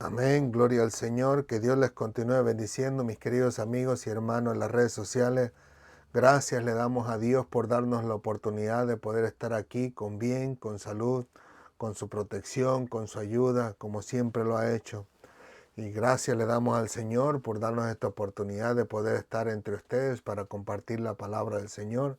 Amén, gloria al Señor, que Dios les continúe bendiciendo, mis queridos amigos y hermanos en las redes sociales. Gracias le damos a Dios por darnos la oportunidad de poder estar aquí con bien, con salud, con su protección, con su ayuda, como siempre lo ha hecho. Y gracias le damos al Señor por darnos esta oportunidad de poder estar entre ustedes para compartir la palabra del Señor,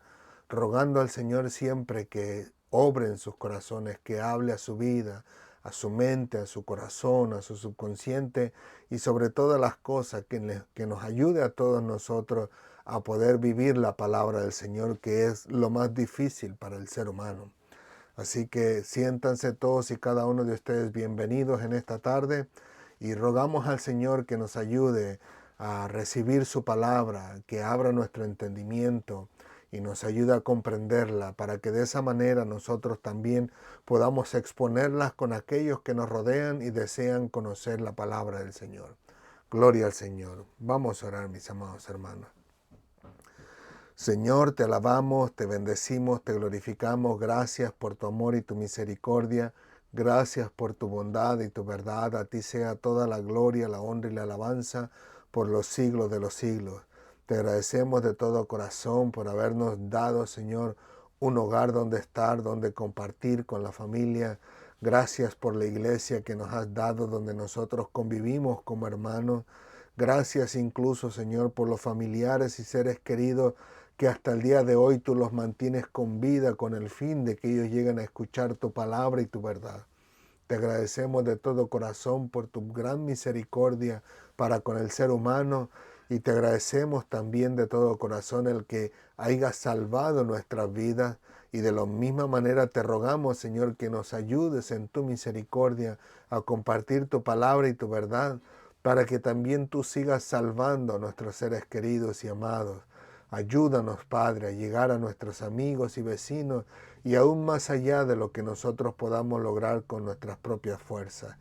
rogando al Señor siempre que obre en sus corazones, que hable a su vida, a su mente, a su corazón, a su subconsciente y sobre todas las cosas que nos ayude a todos nosotros a poder vivir la palabra del Señor, que es lo más difícil para el ser humano. Así que siéntanse todos y cada uno de ustedes bienvenidos en esta tarde y rogamos al Señor que nos ayude a recibir su palabra, que abra nuestro entendimiento y nos ayude a comprenderla para que de esa manera nosotros también podamos exponerlas con aquellos que nos rodean y desean conocer la palabra del Señor. Gloria al Señor. Vamos a orar, mis amados hermanos. Señor, te alabamos, te bendecimos, te glorificamos. Gracias por tu amor y tu misericordia. Gracias por tu bondad y tu verdad. A ti sea toda la gloria, la honra y la alabanza por los siglos de los siglos. Te agradecemos de todo corazón por habernos dado, Señor, un hogar donde estar, donde compartir con la familia. Gracias por la iglesia que nos has dado, donde nosotros convivimos como hermanos. Gracias incluso, Señor, por los familiares y seres queridos que hasta el día de hoy tú los mantienes con vida con el fin de que ellos lleguen a escuchar tu palabra y tu verdad. Te agradecemos de todo corazón por tu gran misericordia para con el ser humano y te agradecemos también de todo corazón el que hayas salvado nuestras vidas y de la misma manera te rogamos, Señor, que nos ayudes en tu misericordia a compartir tu palabra y tu verdad para que también tú sigas salvando a nuestros seres queridos y amados. Ayúdanos, Padre, a llegar a nuestros amigos y vecinos y aún más allá de lo que nosotros podamos lograr con nuestras propias fuerzas.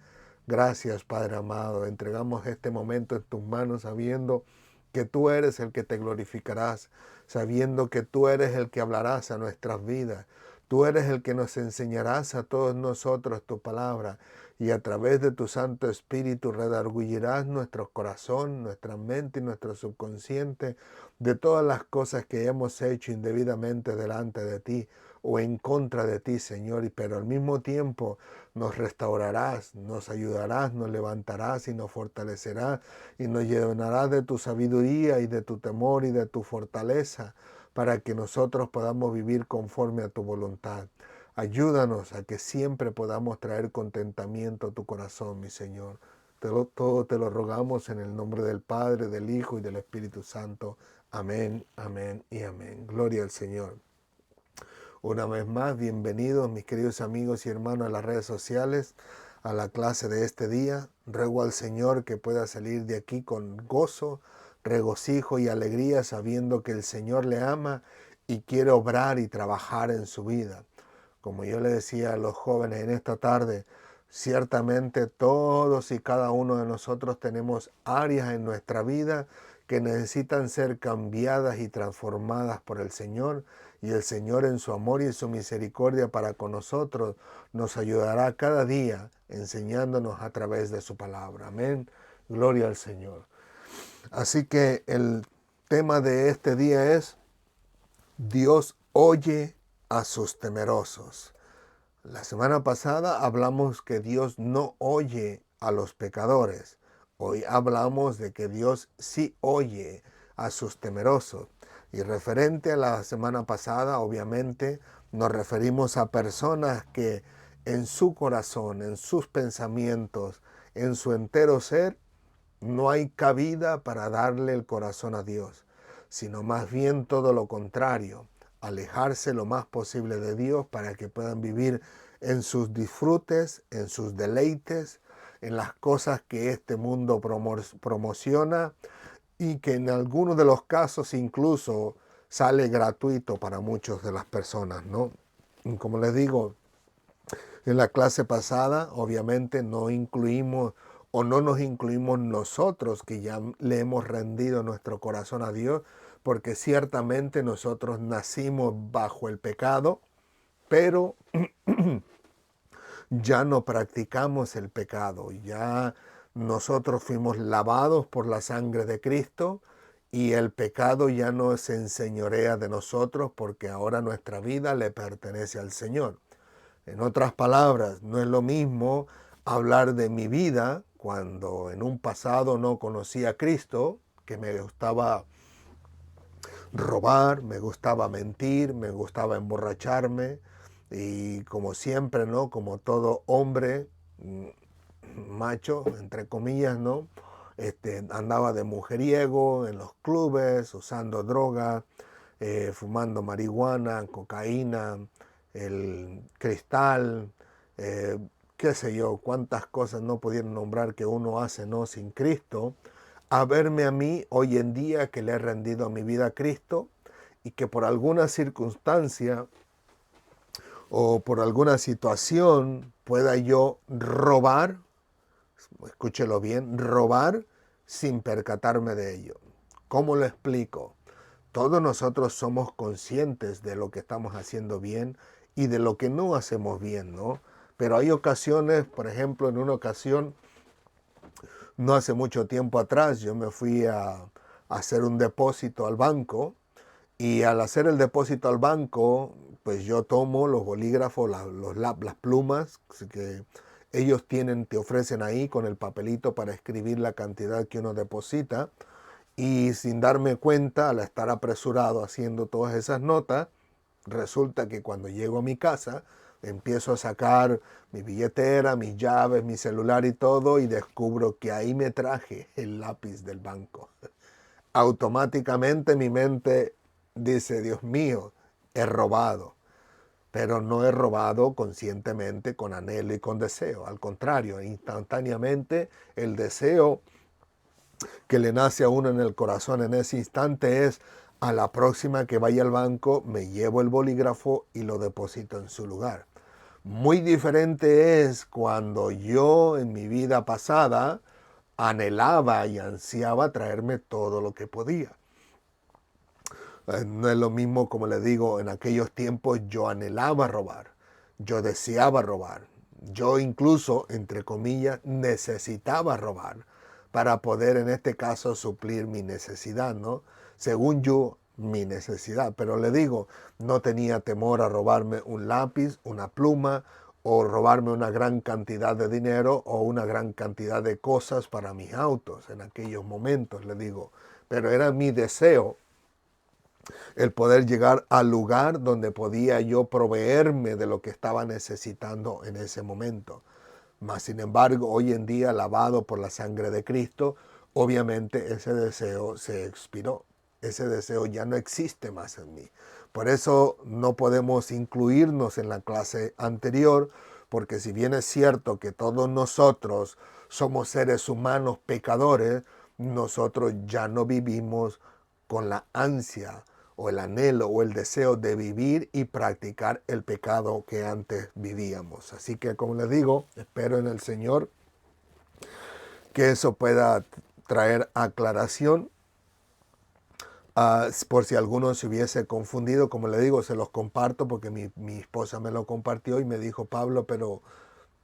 Gracias, Padre amado. Entregamos este momento en tus manos sabiendo que tú eres el que te glorificarás, sabiendo que tú eres el que hablarás a nuestras vidas. Tú eres el que nos enseñarás a todos nosotros tu palabra y a través de tu Santo Espíritu redarguirás nuestro corazón, nuestra mente y nuestro subconsciente de todas las cosas que hemos hecho indebidamente delante de ti o en contra de ti, Señor, pero al mismo tiempo nos restaurarás, nos ayudarás, nos levantarás y nos fortalecerás y nos llenarás de tu sabiduría y de tu temor y de tu fortaleza para que nosotros podamos vivir conforme a tu voluntad. Ayúdanos a que siempre podamos traer contentamiento a tu corazón, mi Señor. Todo te lo rogamos en el nombre del Padre, del Hijo y del Espíritu Santo. Amén, amén y amén. Gloria al Señor. Una vez más, bienvenidos mis queridos amigos y hermanos a las redes sociales, a la clase de este día. Ruego al Señor que pueda salir de aquí con gozo, regocijo y alegría, sabiendo que el Señor le ama y quiere obrar y trabajar en su vida. Como yo le decía a los jóvenes en esta tarde, ciertamente todos y cada uno de nosotros tenemos áreas en nuestra vida que necesitan ser cambiadas y transformadas por el Señor, y el Señor en su amor y en su misericordia para con nosotros nos ayudará cada día enseñándonos a través de su palabra. Amén. Gloria al Señor. Así que el tema de este día es: Dios oye a sus temerosos. La semana pasada hablamos que Dios no oye a los pecadores. Hoy hablamos de que Dios sí oye a sus temerosos. Y referente a la semana pasada, obviamente, nos referimos a personas que en su corazón, en sus pensamientos, en su entero ser, no hay cabida para darle el corazón a Dios, sino más bien todo lo contrario, alejarse lo más posible de Dios para que puedan vivir en sus disfrutes, en sus deleites, en las cosas que este mundo promociona y que en algunos de los casos incluso sale gratuito para muchas de las personas, ¿no? Y como les digo, en la clase pasada, obviamente, no incluimos o no nos incluimos nosotros que ya le hemos rendido nuestro corazón a Dios, porque ciertamente nosotros nacimos bajo el pecado, pero ya no practicamos el pecado, ya nosotros fuimos lavados por la sangre de Cristo y el pecado ya no se enseñorea de nosotros porque ahora nuestra vida le pertenece al Señor. En otras palabras, no es lo mismo hablar de mi vida cuando en un pasado no conocía a Cristo, que me gustaba robar, me gustaba mentir, me gustaba emborracharme y como siempre, ¿no? Como todo hombre macho, entre comillas, ¿no? Andaba de mujeriego en los clubes, usando droga, fumando marihuana, cocaína, el cristal, eh, qué sé yo, cuántas cosas no pudieron nombrar que uno hace, ¿no? Sin Cristo, a verme a mí hoy en día que le he rendido mi vida a Cristo y que por alguna circunstancia o por alguna situación pueda yo robar, escúchelo bien, robar sin percatarme de ello. ¿Cómo lo explico? Todos nosotros somos conscientes de lo que estamos haciendo bien y de lo que no hacemos bien, ¿no? Pero hay ocasiones, por ejemplo, en una ocasión, no hace mucho tiempo atrás, yo me fui a hacer un depósito al banco y al hacer el depósito al banco, pues yo tomo los bolígrafos, las plumas que ellos tienen, te ofrecen ahí con el papelito para escribir la cantidad que uno deposita. Y sin darme cuenta, al estar apresurado haciendo todas esas notas, resulta que cuando llego a mi casa, empiezo a sacar mi billetera, mis llaves, mi celular y todo, y descubro que ahí me traje el lápiz del banco. Automáticamente mi mente dice, Dios mío, he robado. Pero no he robado conscientemente, con anhelo y con deseo. Al contrario, instantáneamente el deseo que le nace a uno en el corazón en ese instante es, a la próxima que vaya al banco me llevo el bolígrafo y lo deposito en su lugar. Muy diferente es cuando yo en mi vida pasada anhelaba y ansiaba traerme todo lo que podía. No es lo mismo, como le digo, en aquellos tiempos yo anhelaba robar, yo deseaba robar, yo incluso, entre comillas, necesitaba robar para poder en este caso suplir mi necesidad, ¿no? Según yo, mi necesidad. Pero le digo, no tenía temor a robarme un lápiz, una pluma o robarme una gran cantidad de dinero o una gran cantidad de cosas para mis autos en aquellos momentos, le digo. Pero era mi deseo el poder llegar al lugar donde podía yo proveerme de lo que estaba necesitando en ese momento. Mas, sin embargo, hoy en día, lavado por la sangre de Cristo, obviamente ese deseo se expiró. Ese deseo ya no existe más en mí. Por eso no podemos incluirnos en la clase anterior, porque si bien es cierto que todos nosotros somos seres humanos pecadores, nosotros ya no vivimos con la ansia o el anhelo o el deseo de vivir y practicar el pecado que antes vivíamos. Así que, como les digo, espero en el Señor que eso pueda traer aclaración. Por si alguno se hubiese confundido, como le digo, se los comparto porque mi esposa me lo compartió y me dijo, Pablo, pero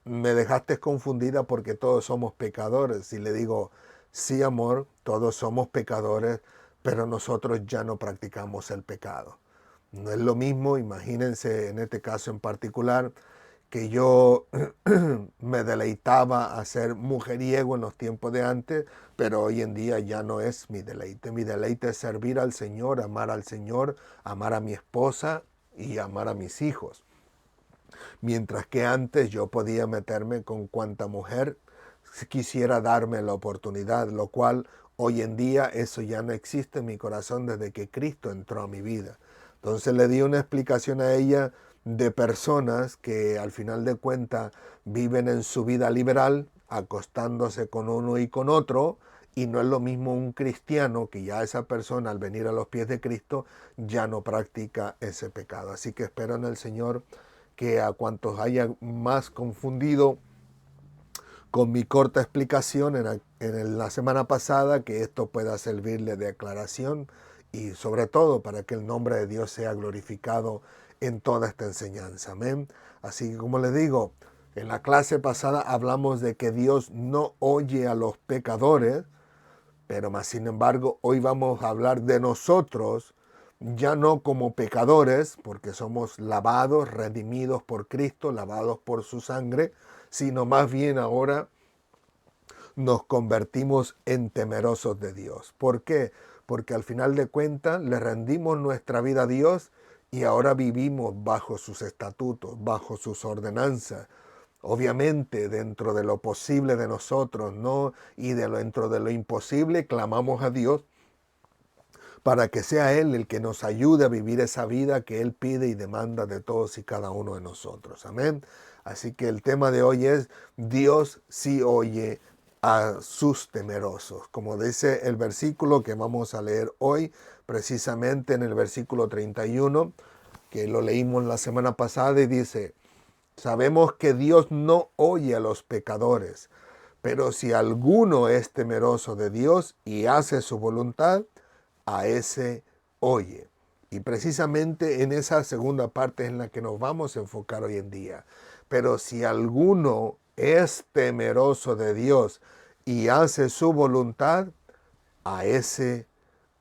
me dejaste confundida porque todos somos pecadores. Y le digo, sí, amor, todos somos pecadores, pero nosotros ya no practicamos el pecado. No es lo mismo, imagínense en este caso en particular, que yo me deleitaba a ser mujeriego en los tiempos de antes, pero hoy en día ya no es mi deleite. Mi deleite es servir al Señor, amar a mi esposa y amar a mis hijos. Mientras que antes yo podía meterme con cuanta mujer quisiera darme la oportunidad, lo cual hoy en día eso ya no existe en mi corazón desde que Cristo entró a mi vida. Entonces le di una explicación a ella de personas que al final de cuentas viven en su vida liberal, acostándose con uno y con otro, y no es lo mismo un cristiano que ya esa persona al venir a los pies de Cristo ya no practica ese pecado. Así que espero en el Señor que a cuantos haya más confundido con mi corta explicación la semana pasada, que esto pueda servirle de aclaración y sobre todo para que el nombre de Dios sea glorificado en toda esta enseñanza. Amén. Así que como les digo, En la clase pasada hablamos de que Dios no oye a los pecadores, pero más sin embargo hoy vamos a hablar de nosotros, ya no como pecadores, porque somos lavados, redimidos por Cristo, lavados por su sangre, sino más bien ahora nos convertimos en temerosos de Dios. ¿Por qué? Porque al final de cuentas le rendimos nuestra vida a Dios y ahora vivimos bajo sus estatutos, bajo sus ordenanzas. Obviamente dentro de lo posible de nosotros, ¿no? Y dentro de lo imposible clamamos a Dios para que sea Él el que nos ayude a vivir esa vida que Él pide y demanda de todos y cada uno de nosotros. Amén. Así que el tema de hoy es Dios sí oye a sus temerosos. Como dice el versículo que vamos a leer hoy, precisamente en el versículo 31, que lo leímos la semana pasada y dice, sabemos que Dios no oye a los pecadores, pero si alguno es temeroso de Dios y hace su voluntad, a ese oye. Y precisamente en esa segunda parte es en la que nos vamos a enfocar hoy en día. Pero si alguno es temeroso de Dios y hace su voluntad, a ese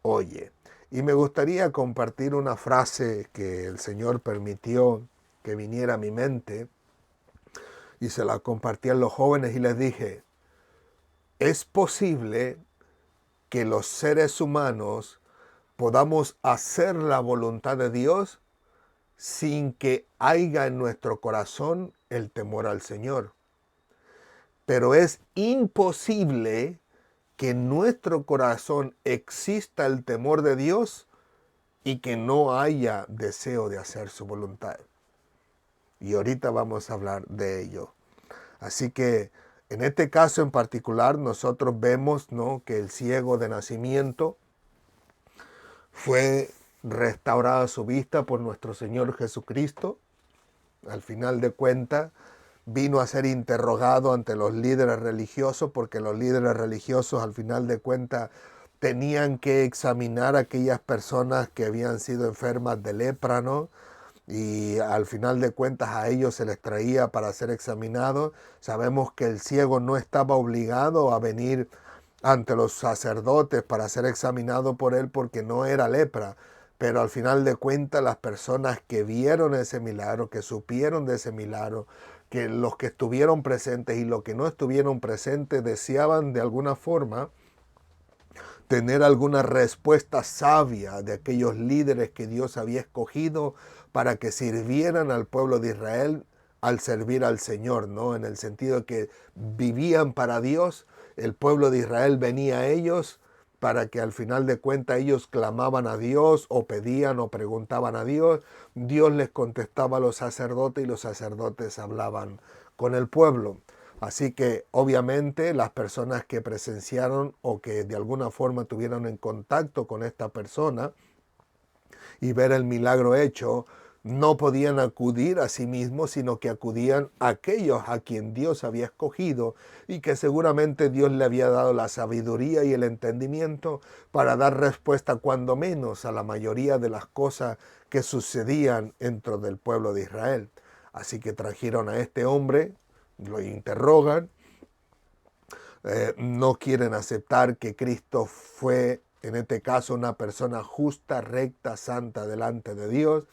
oye. Y me gustaría compartir una frase que el Señor permitió que viniera a mi mente y se la compartí a los jóvenes y les dije, es posible que los seres humanos podamos hacer la voluntad de Dios sin que haya en nuestro corazón el temor al Señor. Pero es imposible que en nuestro corazón exista el temor de Dios y que no haya deseo de hacer su voluntad. Y ahorita vamos a hablar de ello. Así que en este caso en particular nosotros vemos, ¿no?, que el ciego de nacimiento fue restaurada su vista por nuestro Señor Jesucristo. Al final de cuentas, vino a ser interrogado ante los líderes religiosos, porque los líderes religiosos al final de cuentas tenían que examinar a aquellas personas que habían sido enfermas de lepra, ¿no? Y al final de cuentas a ellos se les traía para ser examinados. Sabemos que el ciego no estaba obligado a venir ante los sacerdotes para ser examinado por él porque no era lepra. Pero al final de cuentas las personas que vieron ese milagro, que supieron de ese milagro, que los que estuvieron presentes y los que no estuvieron presentes deseaban de alguna forma tener alguna respuesta sabia de aquellos líderes que Dios había escogido para que sirvieran al pueblo de Israel al servir al Señor, ¿no? En el sentido de que vivían para Dios, el pueblo de Israel venía a ellos para que al final de cuentas ellos clamaban a Dios o pedían o preguntaban a Dios, Dios les contestaba a los sacerdotes y los sacerdotes hablaban con el pueblo. Así que obviamente las personas que presenciaron o que de alguna forma tuvieron en contacto con esta persona y ver el milagro hecho, no podían acudir a sí mismos, sino que acudían a aquellos a quien Dios había escogido y que seguramente Dios le había dado la sabiduría y el entendimiento para dar respuesta cuando menos a la mayoría de las cosas que sucedían dentro del pueblo de Israel. Así que trajeron a este hombre, lo interrogan, no quieren aceptar que Cristo fue, en este caso, una persona justa, recta, santa delante de Dios.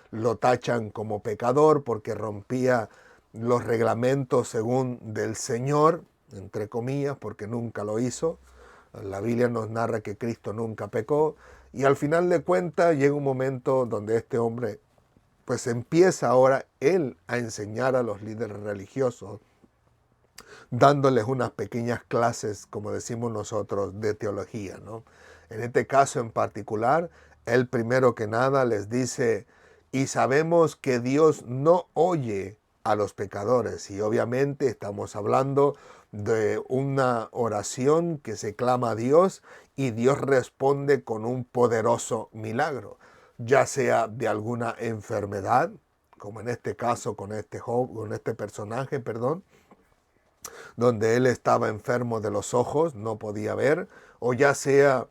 Lo tachan como pecador porque rompía los reglamentos según del Señor, entre comillas, porque nunca lo hizo. La Biblia nos narra que Cristo nunca pecó. Y al final de cuentas llega un momento donde este hombre pues empieza ahora él a enseñar a los líderes religiosos, dándoles unas pequeñas clases, como decimos nosotros, de teología, ¿no? En este caso en particular, él primero que nada les dice, y sabemos que Dios no oye a los pecadores. Y obviamente estamos hablando de una oración que se clama a Dios y Dios responde con un poderoso milagro, ya sea de alguna enfermedad, como en este caso con este personaje, donde él estaba enfermo de los ojos, no podía ver, o ya sea,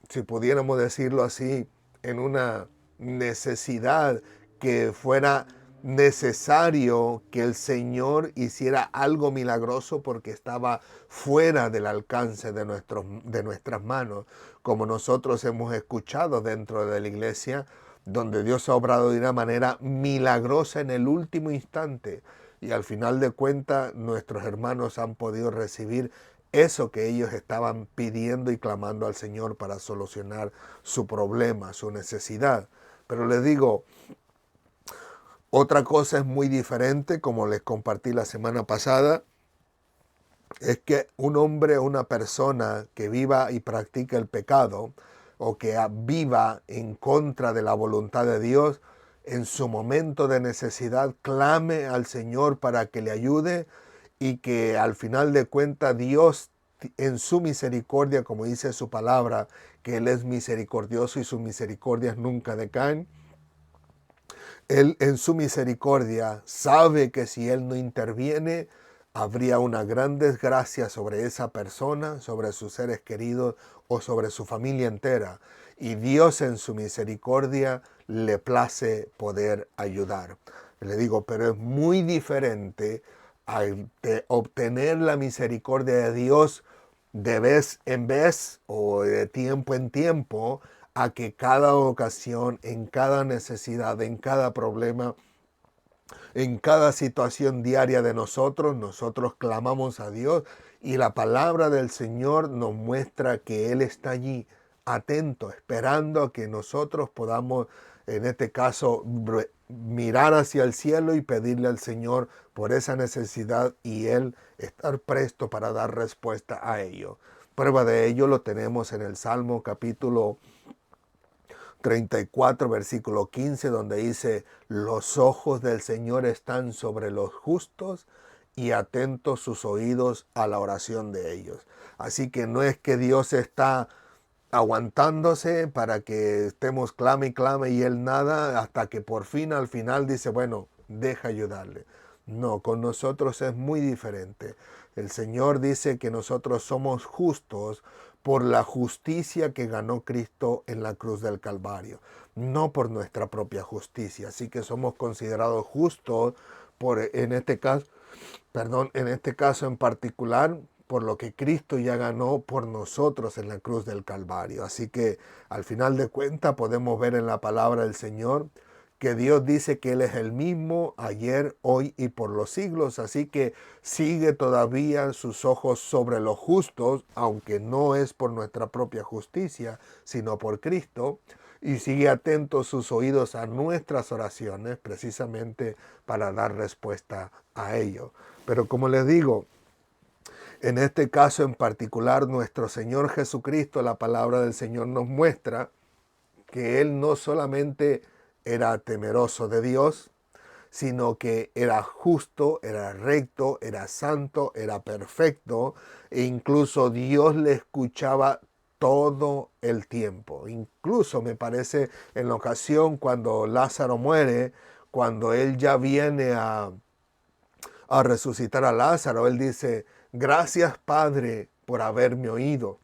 si pudiéramos decirlo así, en una necesidad que fuera necesario que el Señor hiciera algo milagroso porque estaba fuera del alcance de nuestras manos, como nosotros hemos escuchado dentro de la iglesia, donde Dios ha obrado de una manera milagrosa en el último instante. Y al final de cuentas, nuestros hermanos han podido recibir eso que ellos estaban pidiendo y clamando al Señor para solucionar su problema, su necesidad. Pero les digo, otra cosa es muy diferente, como les compartí la semana pasada, es que un hombre o una persona que viva y practique el pecado o que viva en contra de la voluntad de Dios, en su momento de necesidad clame al Señor para que le ayude y que al final de cuentas Dios en su misericordia, como dice su palabra, que Él es misericordioso y sus misericordias nunca decaen. Él en su misericordia sabe que si Él no interviene, habría una gran desgracia sobre esa persona, sobre sus seres queridos o sobre su familia entera. Y Dios en su misericordia le place poder ayudar. Le digo, pero es muy diferente a obtener la misericordia de Dios de vez en vez o de tiempo en tiempo, a que cada ocasión, en cada necesidad, en cada problema, en cada situación diaria de nosotros clamamos a Dios y la palabra del Señor nos muestra que Él está allí, atento, esperando a que nosotros podamos, en este caso, mirar hacia el cielo y pedirle al Señor por esa necesidad y Él estar presto para dar respuesta a ello. Prueba de ello lo tenemos en el Salmo capítulo 34, versículo 15, donde dice, los ojos del Señor están sobre los justos y atentos sus oídos a la oración de ellos. Así que no es que Dios está aguantándose para que estemos clame y clame y Él nada, hasta que por fin al final dice, bueno, deja ayudarle. No, con nosotros es muy diferente. El Señor dice que nosotros somos justos por la justicia que ganó Cristo en la cruz del Calvario, no por nuestra propia justicia. Así que somos considerados justos en este caso en particular, por lo que Cristo ya ganó por nosotros en la cruz del Calvario. Así que al final de cuentas podemos ver en la palabra del Señor que Dios dice que Él es el mismo ayer, hoy y por los siglos. Así que sigue todavía sus ojos sobre los justos, aunque no es por nuestra propia justicia, sino por Cristo. Y sigue atentos sus oídos a nuestras oraciones, precisamente para dar respuesta a ello. Pero como les digo, en este caso en particular, nuestro Señor Jesucristo, la palabra del Señor nos muestra que Él no solamente era temeroso de Dios, sino que era justo, era recto, era santo, era perfecto, e incluso Dios le escuchaba todo el tiempo. Incluso me parece en la ocasión cuando Lázaro muere, cuando Él ya viene a resucitar a Lázaro, Él dice, gracias Padre por haberme oído.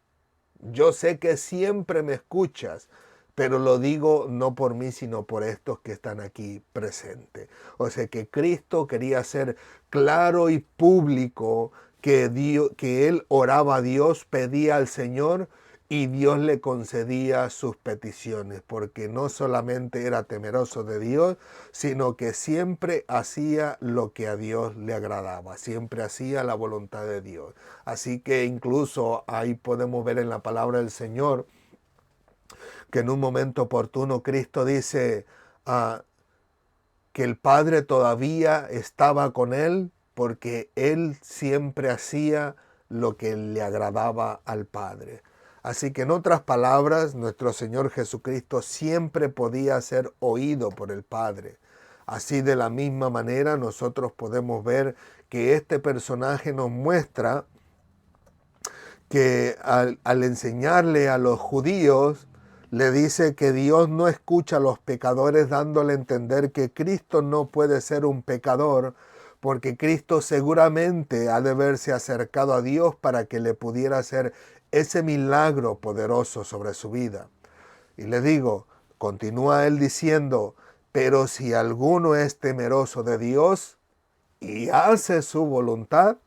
Yo sé que siempre me escuchas, pero lo digo no por mí, sino por estos que están aquí presentes. O sea que Cristo quería ser claro y público que Él oraba a Dios, pedía al Señor y Dios le concedía sus peticiones, porque no solamente era temeroso de Dios, sino que siempre hacía lo que a Dios le agradaba, siempre hacía la voluntad de Dios. Así que incluso ahí podemos ver en la palabra del Señor que en un momento oportuno Cristo dice que el Padre todavía estaba con Él porque Él siempre hacía lo que le agradaba al Padre. Así que en otras palabras, nuestro Señor Jesucristo siempre podía ser oído por el Padre. Así de la misma manera nosotros podemos ver que este personaje nos muestra que al enseñarle a los judíos, le dice que Dios no escucha a los pecadores, dándole a entender que Cristo no puede ser un pecador, porque Cristo seguramente ha de haberse acercado a Dios para que le pudiera hacer ese milagro poderoso sobre su vida. Y le digo, continúa él diciendo, Pero si alguno es temeroso de Dios y hace su voluntad,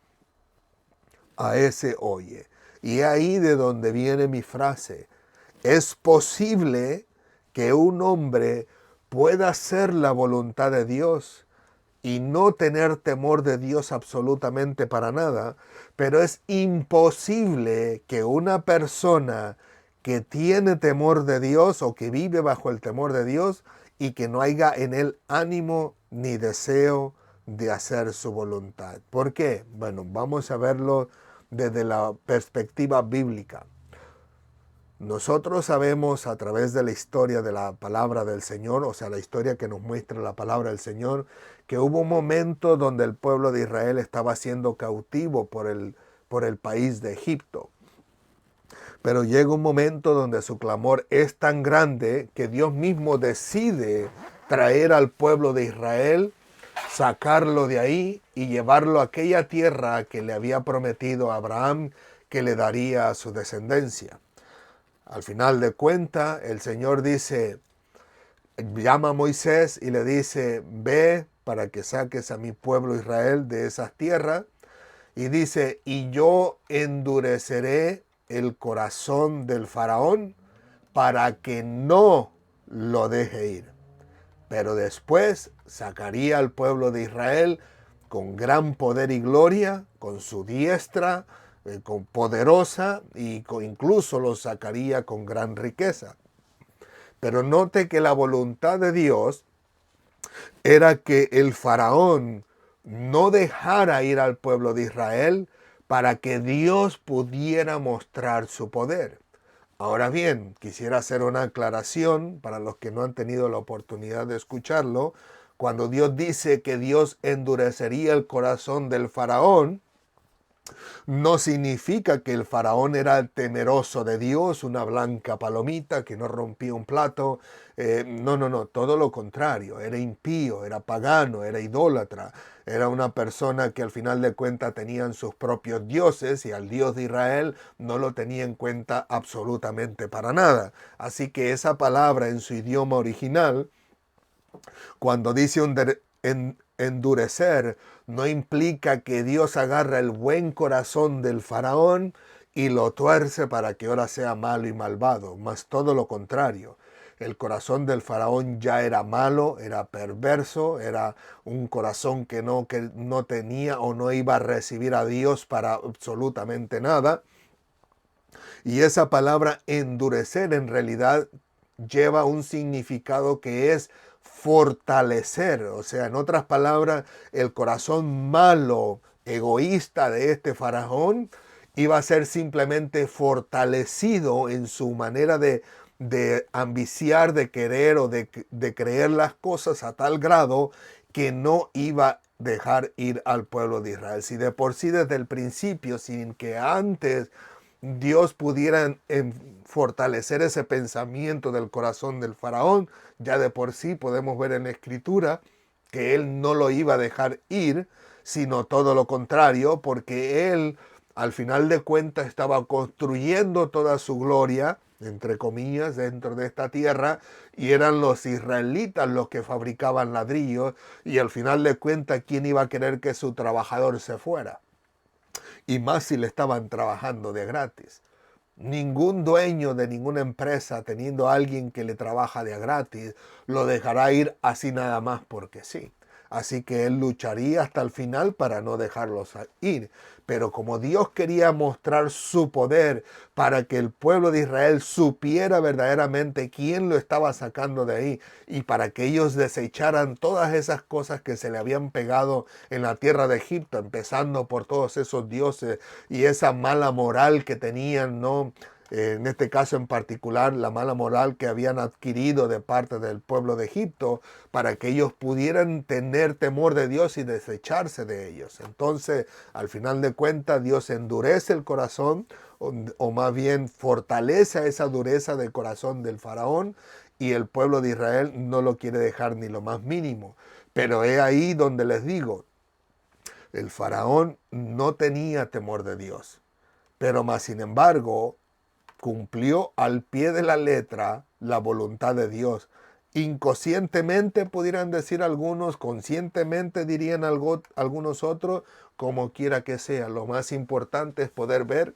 a ese oye. Y ahí de donde viene mi frase. Es posible que un hombre pueda hacer la voluntad de Dios y no tener temor de Dios absolutamente para nada, pero es imposible que una persona que tiene temor de Dios o que vive bajo el temor de Dios y que no haya en él ánimo ni deseo de hacer su voluntad. ¿Por qué? Bueno, vamos a verlo desde la perspectiva bíblica. Nosotros sabemos a través de la historia de la palabra del Señor, o sea, la historia que nos muestra la palabra del Señor, que hubo un momento donde el pueblo de Israel estaba siendo cautivo por el país de Egipto. Pero llega un momento donde su clamor es tan grande que Dios mismo decide traer al pueblo de Israel, sacarlo de ahí y llevarlo a aquella tierra que le había prometido a Abraham que le daría a su descendencia. Al final de cuentas, el Señor dice, llama a Moisés y le dice, ve para que saques a mi pueblo Israel de esas tierras. Y dice, y yo endureceré el corazón del faraón para que no lo deje ir. Pero después sacaría al pueblo de Israel con gran poder y gloria, con su diestra, con poderosa, y incluso lo sacaría con gran riqueza. Pero note que la voluntad de Dios era que el faraón no dejara ir al pueblo de Israel para que Dios pudiera mostrar su poder. Ahora bien, quisiera hacer una aclaración para los que no han tenido la oportunidad de escucharlo. Cuando Dios dice que Dios endurecería el corazón del faraón, no significa que el faraón era temeroso de Dios, una blanca palomita que no rompía un plato. No, todo lo contrario. Era impío, era pagano, era idólatra. Era una persona que al final de cuentas tenían sus propios dioses y al Dios de Israel no lo tenía en cuenta absolutamente para nada. Así que esa palabra en su idioma original, cuando dice endurecer, no implica que Dios agarra el buen corazón del faraón y lo tuerce para que ahora sea malo y malvado, más todo lo contrario. El corazón del faraón ya era malo, era perverso, era un corazón que no tenía o no iba a recibir a Dios para absolutamente nada. Y esa palabra endurecer en realidad lleva un significado que es fortalecer. O sea, en otras palabras, el corazón malo, egoísta de este faraón iba a ser simplemente fortalecido en su manera de ambiciar, de querer o de creer las cosas a tal grado que no iba a dejar ir al pueblo de Israel. Si de por sí desde el principio, sin que antes Dios pudiera fortalecer ese pensamiento del corazón del faraón, ya de por sí podemos ver en la escritura que él no lo iba a dejar ir, sino todo lo contrario, porque él al final de cuentas estaba construyendo toda su gloria, entre comillas, dentro de esta tierra, y eran los israelitas los que fabricaban ladrillos, y al final de cuentas, ¿quién iba a querer que su trabajador se fuera? Y más si le estaban trabajando de gratis. Ningún dueño de ninguna empresa, teniendo a alguien que le trabaja de gratis, lo dejará ir así nada más porque sí. Así que él lucharía hasta el final para no dejarlos ir. Pero como Dios quería mostrar su poder para que el pueblo de Israel supiera verdaderamente quién lo estaba sacando de ahí y para que ellos desecharan todas esas cosas que se le habían pegado en la tierra de Egipto, empezando por todos esos dioses y esa mala moral que tenían, ¿no? En este caso en particular, la mala moral que habían adquirido de parte del pueblo de Egipto, para que ellos pudieran tener temor de Dios y desecharse de ellos. Entonces, al final de cuentas, Dios endurece el corazón, o más bien fortalece esa dureza del corazón del faraón, y el pueblo de Israel no lo quiere dejar ni lo más mínimo. Pero es ahí donde les digo, el faraón no tenía temor de Dios, pero más sin embargo cumplió al pie de la letra la voluntad de Dios Inconscientemente pudieran decir algunos, conscientemente dirían algunos otros, como quiera que sea. Lo más importante es poder ver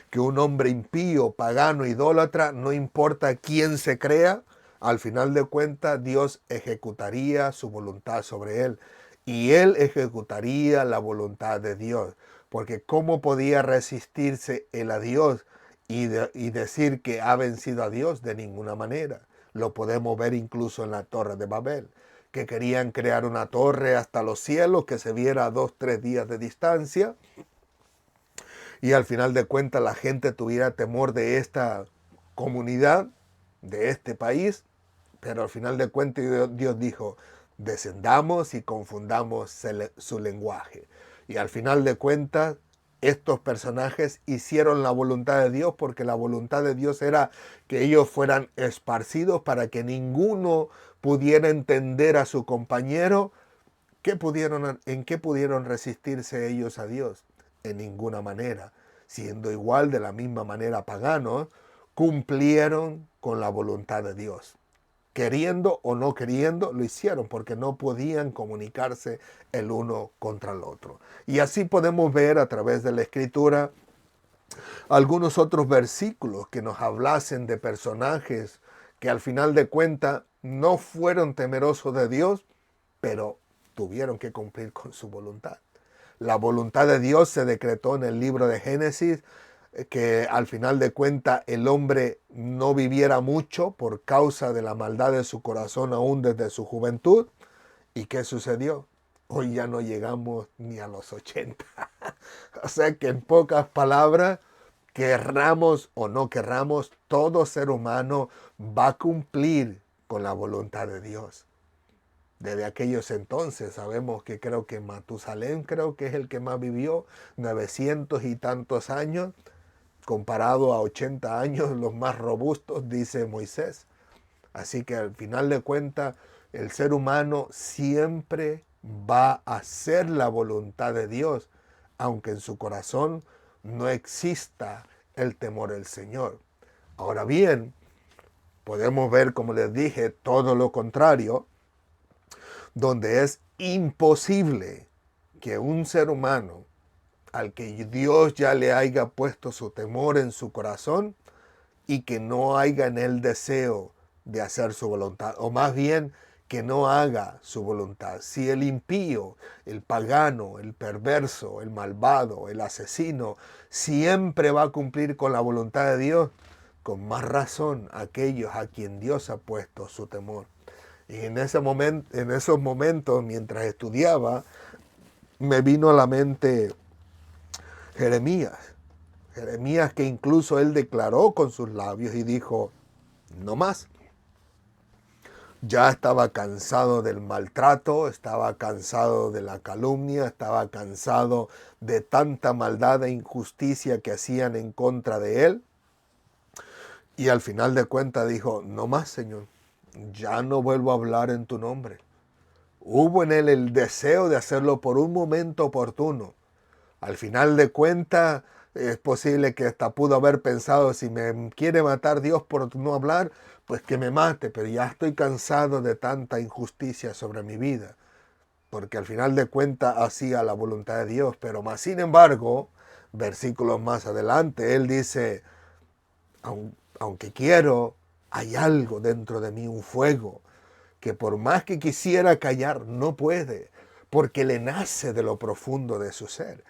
que un hombre impío, pagano, idólatra, no importa quién se crea, al final de cuentas Dios ejecutaría su voluntad sobre él y él ejecutaría la voluntad de Dios. Porque ¿cómo podía resistirse él a Dios y decir que ha vencido a Dios? De ninguna manera. Lo podemos ver incluso en la Torre de Babel, que querían crear una torre hasta los cielos que se viera a 2, 3 días de distancia, y al final de cuentas la gente tuviera temor de esta comunidad, de este país, pero al final de cuentas Dios dijo, descendamos y confundamos su lenguaje. Y al final de cuentas estos personajes hicieron la voluntad de Dios, porque la voluntad de Dios era que ellos fueran esparcidos para que ninguno pudiera entender a su compañero. ¿En qué pudieron resistirse ellos a Dios? En ninguna manera. Siendo igual de la misma manera paganos, cumplieron con la voluntad de Dios. Queriendo o no queriendo, lo hicieron porque no podían comunicarse el uno contra el otro. Y así podemos ver a través de la Escritura algunos otros versículos que nos hablasen de personajes que al final de cuentas no fueron temerosos de Dios, pero tuvieron que cumplir con su voluntad. La voluntad de Dios se decretó en el libro de Génesis, que al final de cuentas el hombre no viviera mucho por causa de la maldad de su corazón aún desde su juventud. ¿Y qué sucedió? Hoy ya no llegamos ni a los 80. O sea que en pocas palabras, querramos o no querramos, todo ser humano va a cumplir con la voluntad de Dios. Desde aquellos entonces sabemos que creo que Matusalén creo que es el que más vivió, 900 y tantos años, comparado a 80 años los más robustos, dice Moisés. Así que al final de cuentas, el ser humano siempre va a hacer la voluntad de Dios, aunque en su corazón no exista el temor del Señor. Ahora bien, podemos ver, como les dije, todo lo contrario, donde es imposible que un ser humano al que Dios ya le haya puesto su temor en su corazón y que no haya en él deseo de hacer su voluntad, o más bien que no haga su voluntad. Si el impío, el pagano, el perverso, el malvado, el asesino, siempre va a cumplir con la voluntad de Dios, con más razón aquellos a quien Dios ha puesto su temor. Y en esos momentos, mientras estudiaba, me vino a la mente Jeremías. Jeremías, que incluso él declaró con sus labios y dijo, no más. Ya estaba cansado del maltrato, estaba cansado de la calumnia, estaba cansado de tanta maldad e injusticia que hacían en contra de él. Y al final de cuentas dijo, no más, Señor, ya no vuelvo a hablar en tu nombre. Hubo en él el deseo de hacerlo por un momento oportuno. Al final de cuentas, es posible que hasta pudo haber pensado, si me quiere matar Dios por no hablar, pues que me mate, pero ya estoy cansado de tanta injusticia sobre mi vida. Porque al final de cuentas hacía la voluntad de Dios. Pero más sin embargo, versículos más adelante, él dice, aunque quiero, hay algo dentro de mí, un fuego, que por más que quisiera callar, no puede, porque le nace de lo profundo de su ser.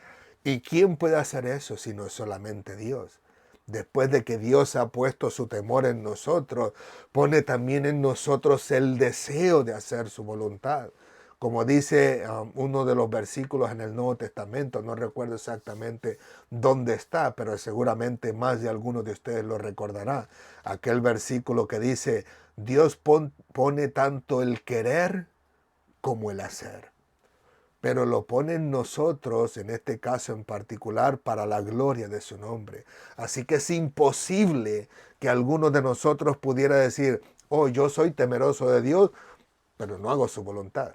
¿Y quién puede hacer eso si no es solamente Dios? Después de que Dios ha puesto su temor en nosotros, pone también en nosotros el deseo de hacer su voluntad. Como dice uno de los versículos en el Nuevo Testamento, no recuerdo exactamente dónde está, pero seguramente más de alguno de ustedes lo recordará. Aquel versículo que dice, Dios pone tanto el querer como el hacer, pero lo pone en nosotros, en este caso en particular, para la gloria de su nombre. Así que es imposible que alguno de nosotros pudiera decir, oh, yo soy temeroso de Dios, pero no hago su voluntad.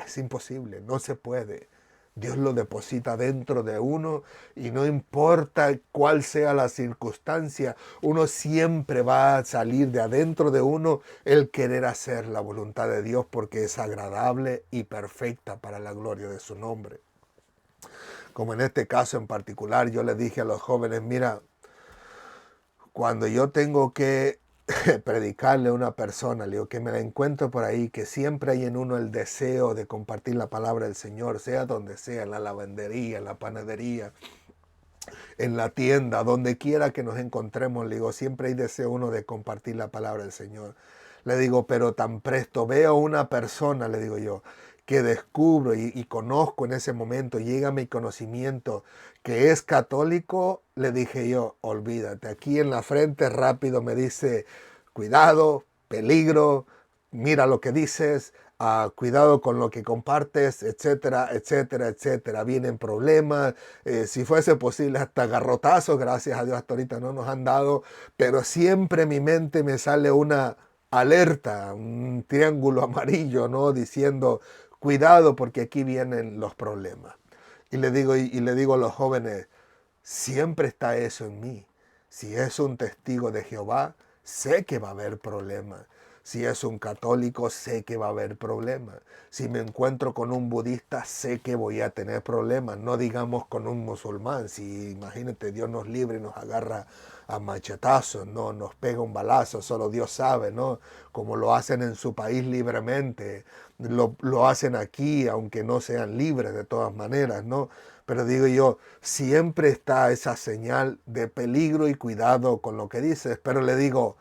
Es imposible, no se puede. Dios lo deposita dentro de uno y no importa cuál sea la circunstancia, uno siempre va a salir de adentro de uno el querer hacer la voluntad de Dios porque es agradable y perfecta para la gloria de su nombre. Como en este caso en particular, yo les dije a los jóvenes, mira, cuando yo tengo que predicarle a una persona, le digo que me la encuentro por ahí, que siempre hay en uno el deseo de compartir la palabra del Señor, sea donde sea, en la lavandería, en la panadería, en la tienda, donde quiera que nos encontremos, le digo, siempre hay deseo uno de compartir la palabra del Señor. Le digo, pero tan presto veo a una persona, le digo yo, que descubro y conozco en ese momento, llega a mi conocimiento que es católico, le dije yo, olvídate, aquí en la frente rápido me dice, cuidado, peligro, mira lo que dices, cuidado con lo que compartes, etcétera, etcétera, etcétera. Vienen problemas, si fuese posible hasta garrotazos, gracias a Dios hasta ahorita no nos han dado, pero siempre en mi mente me sale una alerta, un triángulo amarillo, ¿no? Diciendo, cuidado porque aquí vienen los problemas. Y le digo a los jóvenes, siempre está eso en mí. Si es un testigo de Jehová, sé que va a haber problemas. Si es un católico, sé que va a haber problemas. Si me encuentro con un budista, sé que voy a tener problemas. No digamos con un musulmán. Si imagínate, Dios nos libre y nos agarra a machetazos, no nos pega un balazo, solo Dios sabe, ¿no? Como lo hacen en su país libremente, lo hacen aquí, aunque no sean libres de todas maneras, ¿no? Pero digo yo, siempre está esa señal de peligro y cuidado con lo que dices. Pero le digo,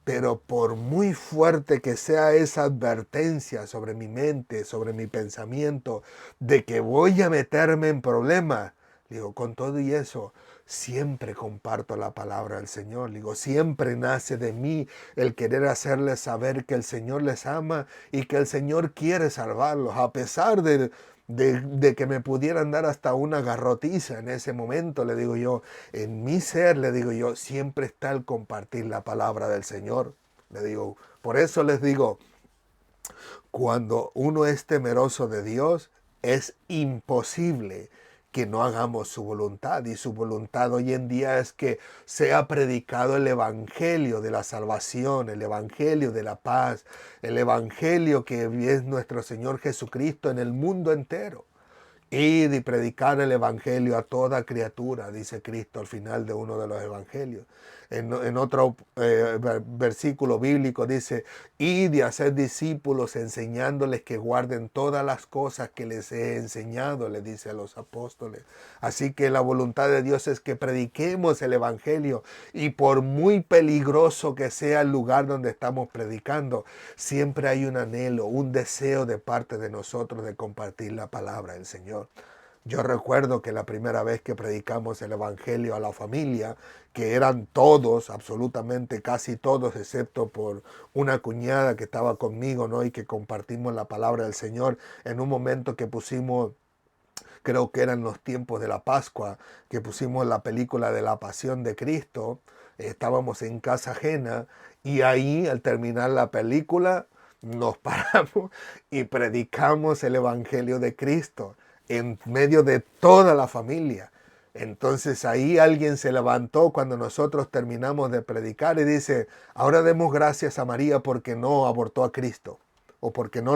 pero por muy fuerte que sea esa advertencia sobre mi mente, sobre mi pensamiento, de que voy a meterme en problemas, digo, con todo y eso, siempre comparto la palabra del Señor. Digo, siempre nace de mí el querer hacerles saber que el Señor les ama y que el Señor quiere salvarlos, a pesar de que me pudieran dar hasta una garrotiza en ese momento, le digo yo, en mi ser, le digo yo, siempre está el compartir la palabra del Señor. Le digo, por eso les digo, cuando uno es temeroso de Dios, es imposible que no hagamos su voluntad. Y su voluntad hoy en día es que sea predicado el evangelio de la salvación, el evangelio de la paz, el evangelio que es nuestro Señor Jesucristo en el mundo entero. Id y predicar el evangelio a toda criatura, dice Cristo al final de uno de los evangelios. En otro versículo bíblico dice, id y hacer discípulos enseñándoles que guarden todas las cosas que les he enseñado, le dice a los apóstoles. Así que la voluntad de Dios es que prediquemos el evangelio y por muy peligroso que sea el lugar donde estamos predicando, siempre hay un anhelo, un deseo de parte de nosotros de compartir la palabra del Señor. Yo recuerdo que la primera vez que predicamos el evangelio a la familia, que eran todos, absolutamente casi todos, excepto por una cuñada que estaba conmigo, ¿no? Y que compartimos la palabra del Señor en un momento que pusimos, creo que eran los tiempos de la Pascua, que pusimos la película de la Pasión de Cristo. Estábamos en casa ajena y ahí al terminar la película nos paramos y predicamos el Evangelio de Cristo en medio de toda la familia. Entonces ahí alguien se levantó cuando nosotros terminamos de predicar y dice, ahora demos gracias a María porque no abortó a Cristo o porque no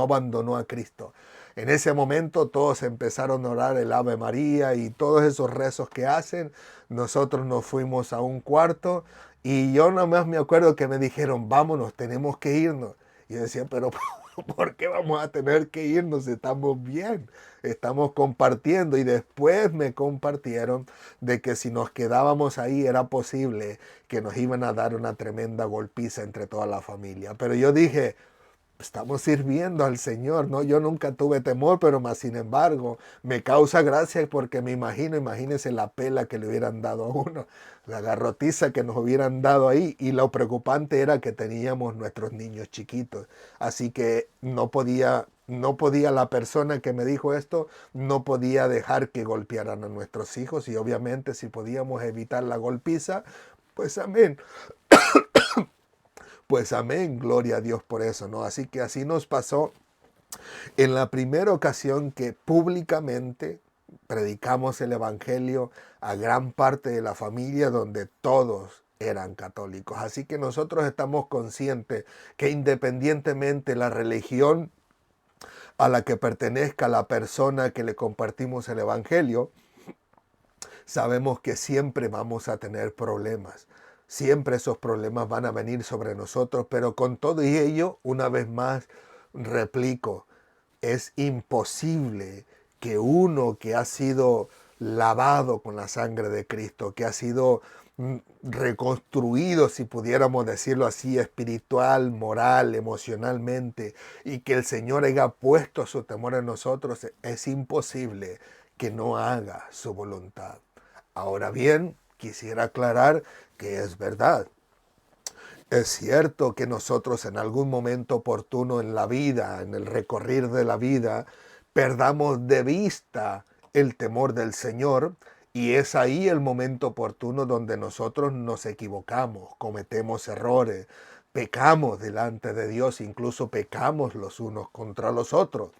abandonó a Cristo. En ese momento todos empezaron a orar el Ave María y todos esos rezos que hacen. Nosotros nos fuimos a un cuarto y yo nada más me acuerdo que me dijeron, vámonos, tenemos que irnos. Y yo decía, pero ¿por qué vamos a tener que irnos? Estamos bien, estamos compartiendo. Y después me compartieron de que si nos quedábamos ahí era posible que nos iban a dar una tremenda golpiza entre toda la familia. Pero yo dije, estamos sirviendo al Señor, ¿no? Yo nunca tuve temor, pero más sin embargo me causa gracia porque me imagínense la pela que le hubieran dado a uno, la garrotiza que nos hubieran dado ahí, y lo preocupante era que teníamos nuestros niños chiquitos, así que no podía la persona que me dijo esto, no podía dejar que golpearan a nuestros hijos, y obviamente si podíamos evitar la golpiza, pues amén. Pues amén, gloria a Dios por eso, ¿no? Así que así nos pasó En la primera ocasión que públicamente predicamos el Evangelio a gran parte de la familia donde todos eran católicos. Así que nosotros estamos conscientes que independientemente la religión a la que pertenezca la persona que le compartimos el Evangelio, sabemos que siempre vamos a tener problemas. Siempre esos problemas van a venir sobre nosotros, pero con todo y ello, una vez más, replico, es imposible que uno que ha sido lavado con la sangre de Cristo, que ha sido reconstruido, si pudiéramos decirlo así, espiritual, moral, emocionalmente, y que el Señor haya puesto su temor en nosotros, es imposible que no haga su voluntad. Ahora bien, quisiera aclarar que es verdad. Es cierto que nosotros en algún momento oportuno en la vida, en el recorrer de la vida, perdamos de vista el temor del Señor, y es ahí el momento oportuno donde nosotros nos equivocamos, cometemos errores, pecamos delante de Dios, incluso pecamos los unos contra los otros.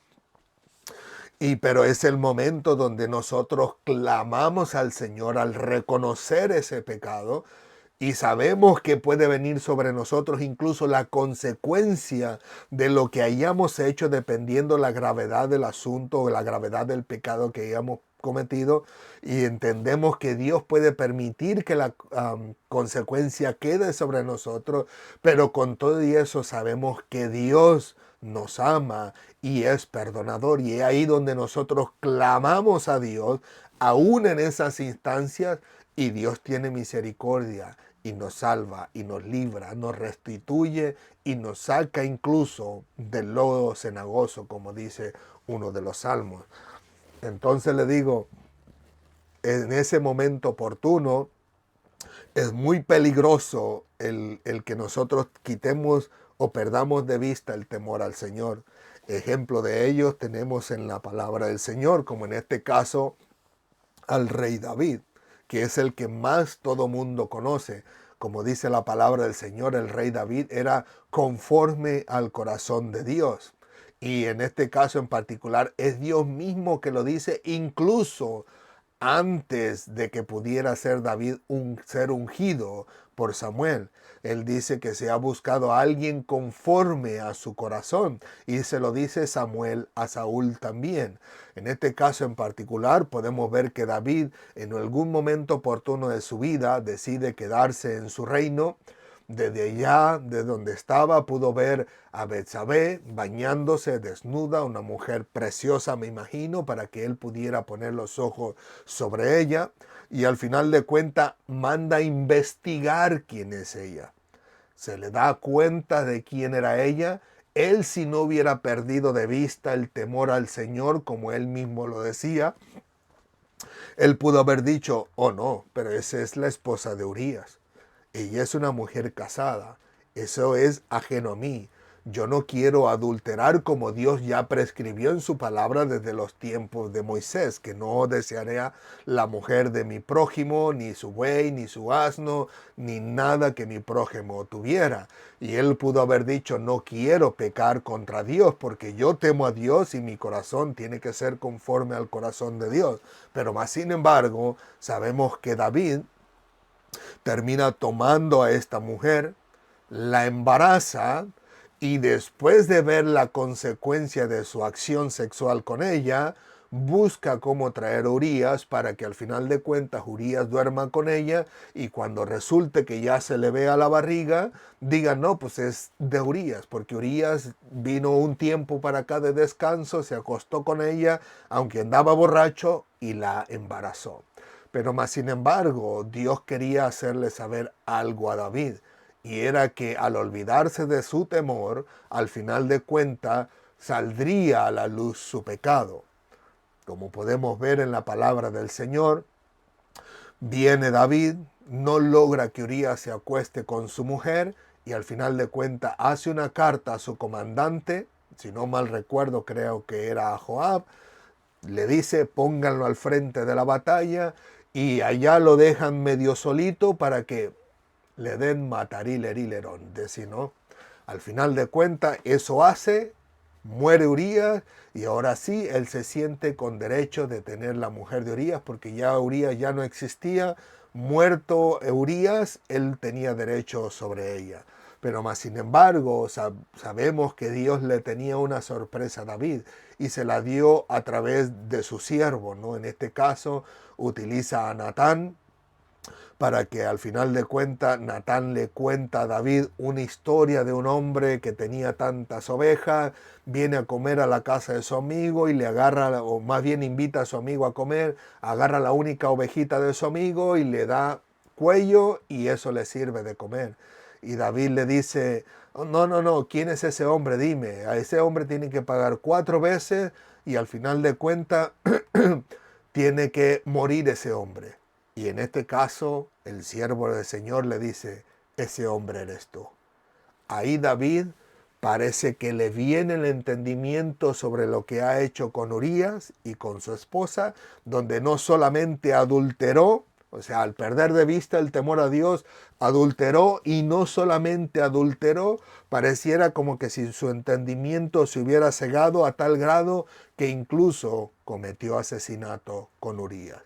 Pero es el momento donde nosotros clamamos al Señor al reconocer ese pecado y sabemos que puede venir sobre nosotros incluso la consecuencia de lo que hayamos hecho dependiendo la gravedad del asunto o la gravedad del pecado que hayamos cometido, y entendemos que Dios puede permitir que la consecuencia quede sobre nosotros, pero con todo y eso sabemos que Dios nos ama y es perdonador, y es ahí donde nosotros clamamos a Dios aún en esas instancias, y Dios tiene misericordia y nos salva y nos libra, nos restituye y nos saca incluso del lodo cenagoso, como dice uno de los salmos. Entonces le digo, en ese momento oportuno es muy peligroso el que nosotros quitemos o perdamos de vista el temor al Señor. Ejemplo de ellos tenemos en la palabra del Señor, como en este caso al rey David, que es el que más todo mundo conoce. Como dice la palabra del Señor, el rey David era conforme al corazón de Dios. Y en este caso en particular es Dios mismo que lo dice, incluso antes de que pudiera ser David ser ungido por Samuel. Él dice que se ha buscado a alguien conforme a su corazón, y se lo dice Samuel a Saúl también. En este caso en particular podemos ver que David en algún momento oportuno de su vida decide quedarse en su reino. Desde allá, de donde estaba, pudo ver a Betsabé bañándose desnuda, una mujer preciosa, me imagino, para que él pudiera poner los ojos sobre ella. Y al final de cuentas manda a investigar quién es ella. Se le da cuenta de quién era ella. Él, si no hubiera perdido de vista el temor al Señor, como él mismo lo decía, él pudo haber dicho, oh no, pero esa es la esposa de Urías. Ella es una mujer casada. Eso es ajeno a mí. Yo no quiero adulterar como Dios ya prescribió en su palabra desde los tiempos de Moisés, que no desearé a la mujer de mi prójimo, ni su buey, ni su asno, ni nada que mi prójimo tuviera. Y él pudo haber dicho, no quiero pecar contra Dios, porque yo temo a Dios y mi corazón tiene que ser conforme al corazón de Dios. Pero más sin embargo, sabemos que David termina tomando a esta mujer, la embaraza, y después de ver la consecuencia de su acción sexual con ella, busca cómo traer a Urías para que al final de cuentas Urías duerma con ella, y cuando resulte que ya se le vea la barriga, diga no, pues es de Urías, porque Urías vino un tiempo para acá de descanso, se acostó con ella, aunque andaba borracho, y la embarazó. Pero más sin embargo, Dios quería hacerle saber algo a David, y era que al olvidarse de su temor, al final de cuentas, saldría a la luz su pecado. Como podemos ver en la palabra del Señor, viene David, no logra que Urías se acueste con su mujer, y al final de cuentas hace una carta a su comandante, si no mal recuerdo creo que era a Joab, le dice pónganlo al frente de la batalla, y allá lo dejan medio solito para que le den mataril herilerón, de si no. Al final de cuentas eso hace, Muere Urías y ahora sí él se siente con derecho de tener la mujer de Urías porque ya Urías ya no existía. Muerto Urías, él tenía derecho sobre ella. Pero más sin embargo, sabemos que Dios le tenía una sorpresa a David y se la dio a través de su siervo, ¿no? En este caso utiliza a Natán para que al final de cuentas Natán le cuenta a David una historia de un hombre que tenía tantas ovejas, viene a comer a la casa de su amigo y le agarra, o más bien invita a su amigo a comer, agarra la única ovejita de su amigo y le da cuello y eso le sirve de comer. Y David le dice, no, no, no, ¿quién es ese hombre? Dime, a ese hombre tiene que pagar 4 veces y al final de cuentas tiene que morir ese hombre. Y en este caso, el siervo del Señor le dice, ese hombre eres tú. Ahí David parece que le viene el entendimiento sobre lo que ha hecho con Urías y con su esposa, donde no solamente adulteró, o sea, al perder de vista el temor a Dios, adulteró y no solamente adulteró, pareciera como que si su entendimiento se hubiera cegado a tal grado que incluso cometió asesinato con Urías.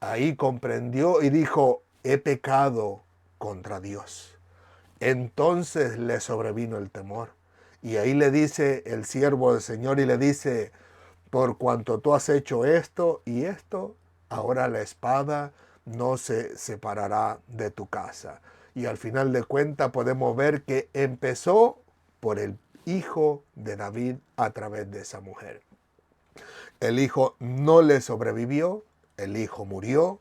Ahí comprendió y dijo, he pecado contra Dios. Entonces le sobrevino el temor. Y ahí le dice el siervo del Señor y le dice, por cuanto tú has hecho esto y esto, ahora la espada no se separará de tu casa. Y al final de cuentas podemos ver que empezó por el hijo de David a través de esa mujer. El hijo no le sobrevivió, el hijo murió.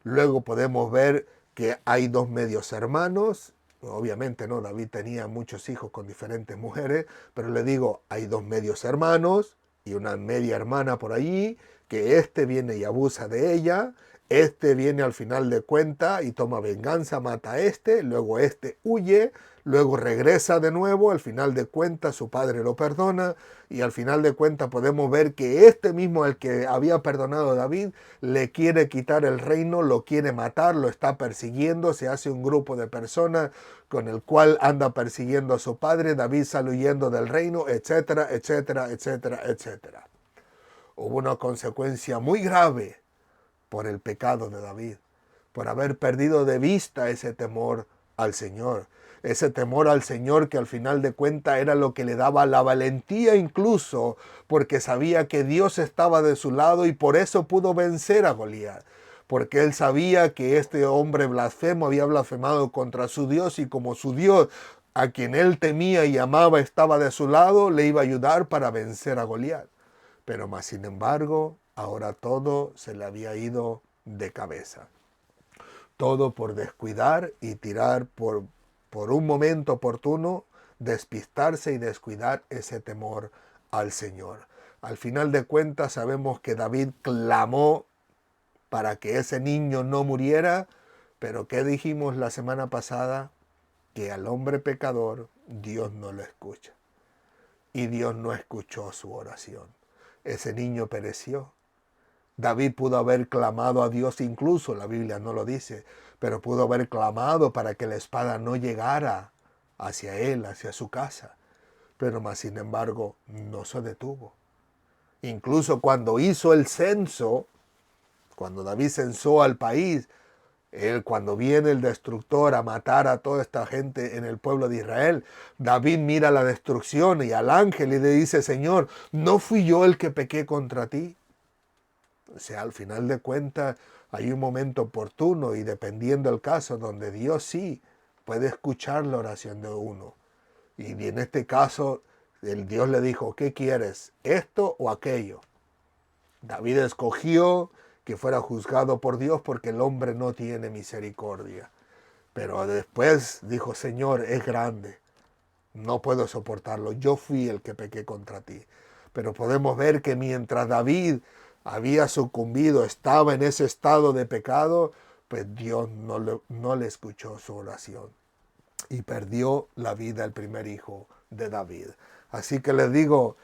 Luego podemos ver que hay 2 medios hermanos. Obviamente no, David tenía muchos hijos con diferentes mujeres, pero le digo, hay 2 medios hermanos y una media hermana por allí, que este viene y abusa de ella, este viene al final de cuentas y toma venganza, mata a luego este huye, luego regresa de nuevo, al final de cuentas su padre lo perdona y al final de cuentas podemos ver que este mismo al que había perdonado a David le quiere quitar el reino, lo quiere matar, lo está persiguiendo, se hace un grupo de personas con el cual anda persiguiendo a su padre, David sale huyendo del reino, etcétera, etcétera, etcétera, etcétera. Hubo una consecuencia muy grave por el pecado de David, por haber perdido de vista ese temor al Señor. Ese temor al Señor que al final de cuentas era lo que le daba la valentía incluso, porque sabía que Dios estaba de su lado y por eso pudo vencer a Goliat. Porque él sabía que este hombre blasfemo había blasfemado contra su Dios y como su Dios, a quien él temía y amaba, estaba de su lado, le iba a ayudar para vencer a Goliat. Pero más sin embargo, ahora todo se le había ido de cabeza. Todo por descuidar y tirar por un momento oportuno, despistarse y descuidar ese temor al Señor. Al final de cuentas sabemos que David clamó para que ese niño no muriera, pero ¿qué dijimos la semana pasada? Que al hombre pecador Dios no lo escucha. Y Dios no escuchó su oración. Ese niño pereció. David pudo haber clamado a Dios, incluso la Biblia no lo dice, pero pudo haber clamado para que la espada no llegara hacia él, hacia su casa. Pero más sin embargo no se detuvo. Incluso cuando hizo el censo, cuando David censó al país, cuando viene el destructor a matar a toda esta gente en el pueblo de Israel, David mira la destrucción y al ángel y le dice, Señor, ¿no fui yo el que pequé contra ti? O sea, al final de cuentas hay un momento oportuno y dependiendo del caso donde Dios sí puede escuchar la oración de uno. Y en este caso el Dios le dijo, ¿qué quieres? ¿Esto o aquello? David escogió que fuera juzgado por Dios porque el hombre no tiene misericordia. Pero después dijo, Señor, es grande, no puedo soportarlo, yo fui el que pequé contra ti. Pero podemos ver que mientras David había sucumbido, estaba en ese estado de pecado, pues Dios no le escuchó su oración. Y perdió la vida el primer hijo de David. Así que les digo,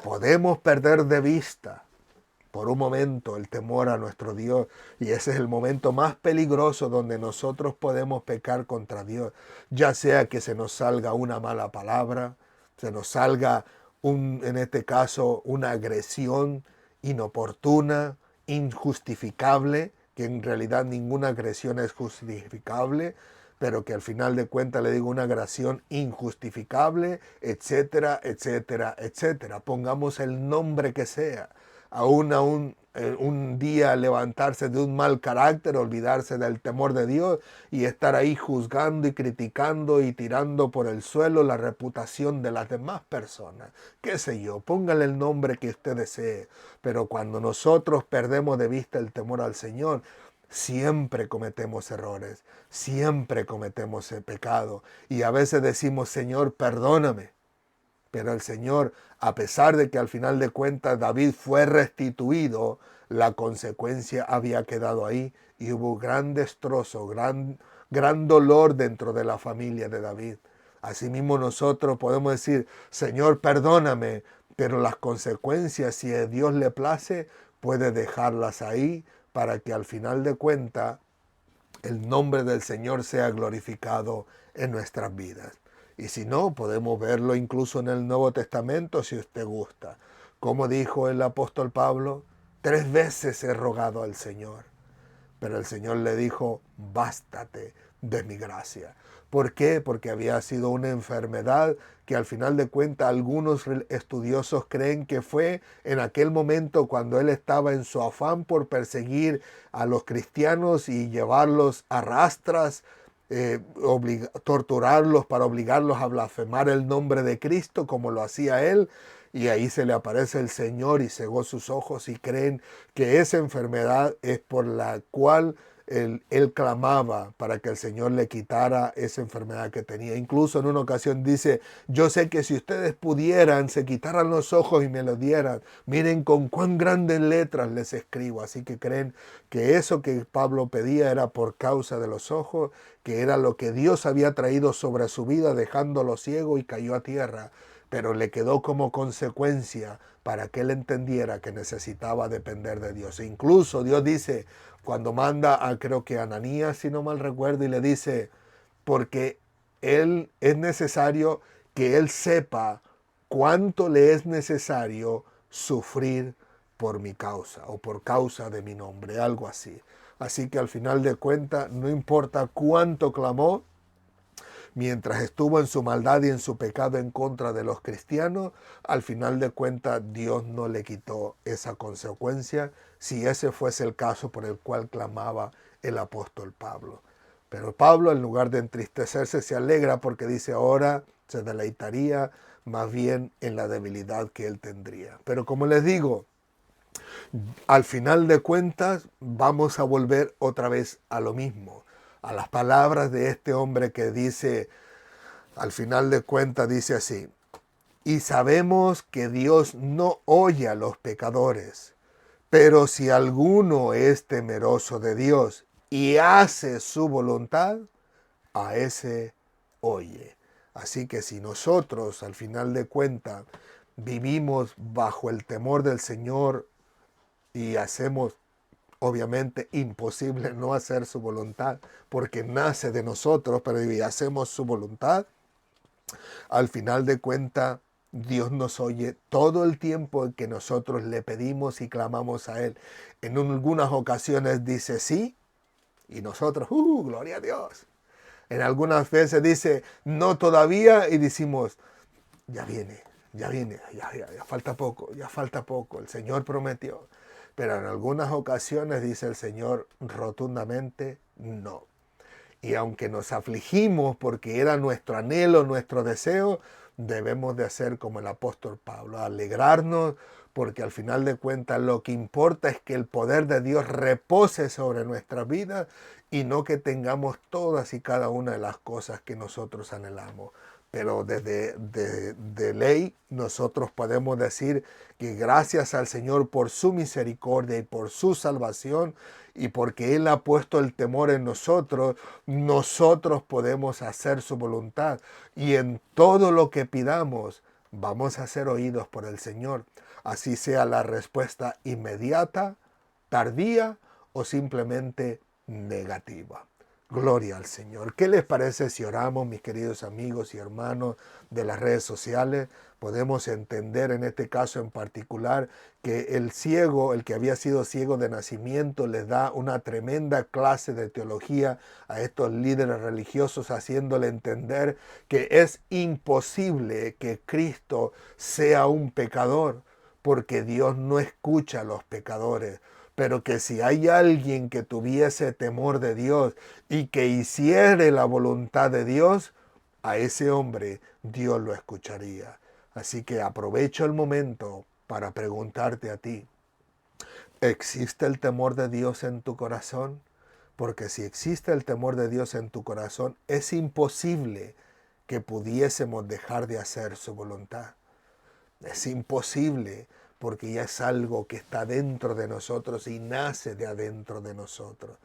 podemos perder de vista por un momento el temor a nuestro Dios y ese es el momento más peligroso donde nosotros podemos pecar contra Dios, ya sea que se nos salga una mala palabra, se nos salga en este caso, una agresión inoportuna, injustificable, que en realidad ninguna agresión es justificable, pero que al final de cuentas le digo una agresión injustificable, etcétera, etcétera, etcétera. Pongamos el nombre que sea. Aún un día levantarse de un mal carácter, olvidarse del temor de Dios y estar ahí juzgando y criticando y tirando por el suelo la reputación de las demás personas. Qué sé yo, póngale el nombre que usted desee, pero cuando nosotros perdemos de vista el temor al Señor, siempre cometemos errores, siempre cometemos el pecado y a veces decimos, Señor, perdóname. Pero el Señor, a pesar de que al final de cuentas David fue restituido, la consecuencia había quedado ahí y hubo gran destrozo, gran dolor dentro de la familia de David. Asimismo nosotros podemos decir, Señor, perdóname, pero las consecuencias, si a Dios le place, puede dejarlas ahí para que al final de cuentas el nombre del Señor sea glorificado en nuestras vidas. Y si no, podemos verlo incluso en el Nuevo Testamento si usted gusta. Como dijo el apóstol Pablo, 3 veces he rogado al Señor. Pero el Señor le dijo, bástate de mi gracia. ¿Por qué? Porque había sido una enfermedad que al final de cuentas algunos estudiosos creen que fue en aquel momento cuando él estaba en su afán por perseguir a los cristianos y llevarlos a rastras, torturarlos para obligarlos a blasfemar el nombre de Cristo como lo hacía él. Y ahí se le aparece el Señor y cegó sus ojos y creen que esa enfermedad es por la cual él clamaba para que el Señor le quitara esa enfermedad que tenía. Incluso en una ocasión dice, yo sé que si ustedes pudieran, se quitaran los ojos y me los dieran. Miren con cuán grandes letras les escribo. Así que creen que eso que Pablo pedía era por causa de los ojos, que era lo que Dios había traído sobre su vida, dejándolo ciego y cayó a tierra. Pero le quedó como consecuencia para que él entendiera que necesitaba depender de Dios. E incluso Dios dice, cuando manda a creo que a Ananías, si no mal recuerdo, y le dice, porque él es necesario que él sepa cuánto le es necesario sufrir por mi causa o por causa de mi nombre, algo así. Así que al final de cuentas, no importa cuánto clamó, mientras estuvo en su maldad y en su pecado en contra de los cristianos, al final de cuentas Dios no le quitó esa consecuencia, si ese fuese el caso por el cual clamaba el apóstol Pablo. Pero Pablo, en lugar de entristecerse, se alegra porque dice ahora se deleitaría más bien en la debilidad que él tendría. Pero como les digo, al final de cuentas vamos a volver otra vez a lo mismo, a las palabras de este hombre que dice, al final de cuentas dice así, y sabemos que Dios no oye a los pecadores, pero si alguno es temeroso de Dios y hace su voluntad, a ese oye. Así que si nosotros al final de cuentas vivimos bajo el temor del Señor y hacemos obviamente imposible no hacer su voluntad, porque nace de nosotros, pero y hacemos su voluntad, al final de cuentas Dios nos oye todo el tiempo en que nosotros le pedimos y clamamos a Él. En algunas ocasiones dice sí y nosotros, gloria a Dios. En algunas veces dice no todavía y decimos, ya viene, ya falta poco, el Señor prometió. Pero en algunas ocasiones dice el Señor rotundamente no. Y aunque nos afligimos porque era nuestro anhelo, nuestro deseo, debemos de hacer como el apóstol Pablo, alegrarnos porque al final de cuentas lo que importa es que el poder de Dios repose sobre nuestras vidas y no que tengamos todas y cada una de las cosas que nosotros anhelamos. Pero de ley nosotros podemos decir que gracias al Señor por su misericordia y por su salvación y porque Él ha puesto el temor en nosotros, nosotros podemos hacer su voluntad y en todo lo que pidamos vamos a ser oídos por el Señor. Así sea la respuesta inmediata, tardía o simplemente negativa. Gloria al Señor. ¿Qué les parece si oramos, mis queridos amigos y hermanos de las redes sociales? Podemos entender en este caso en particular que el ciego, el que había sido ciego de nacimiento, les da una tremenda clase de teología a estos líderes religiosos, haciéndole entender que es imposible que Cristo sea un pecador, porque Dios no escucha a los pecadores, pero que si hay alguien que tuviese temor de Dios y que hiciere la voluntad de Dios, a ese hombre Dios lo escucharía. Así que aprovecho el momento para preguntarte a ti, ¿existe el temor de Dios en tu corazón? Porque si existe el temor de Dios en tu corazón, es imposible que pudiésemos dejar de hacer su voluntad. Es imposible porque ya es algo que está dentro de nosotros y nace de adentro de nosotros.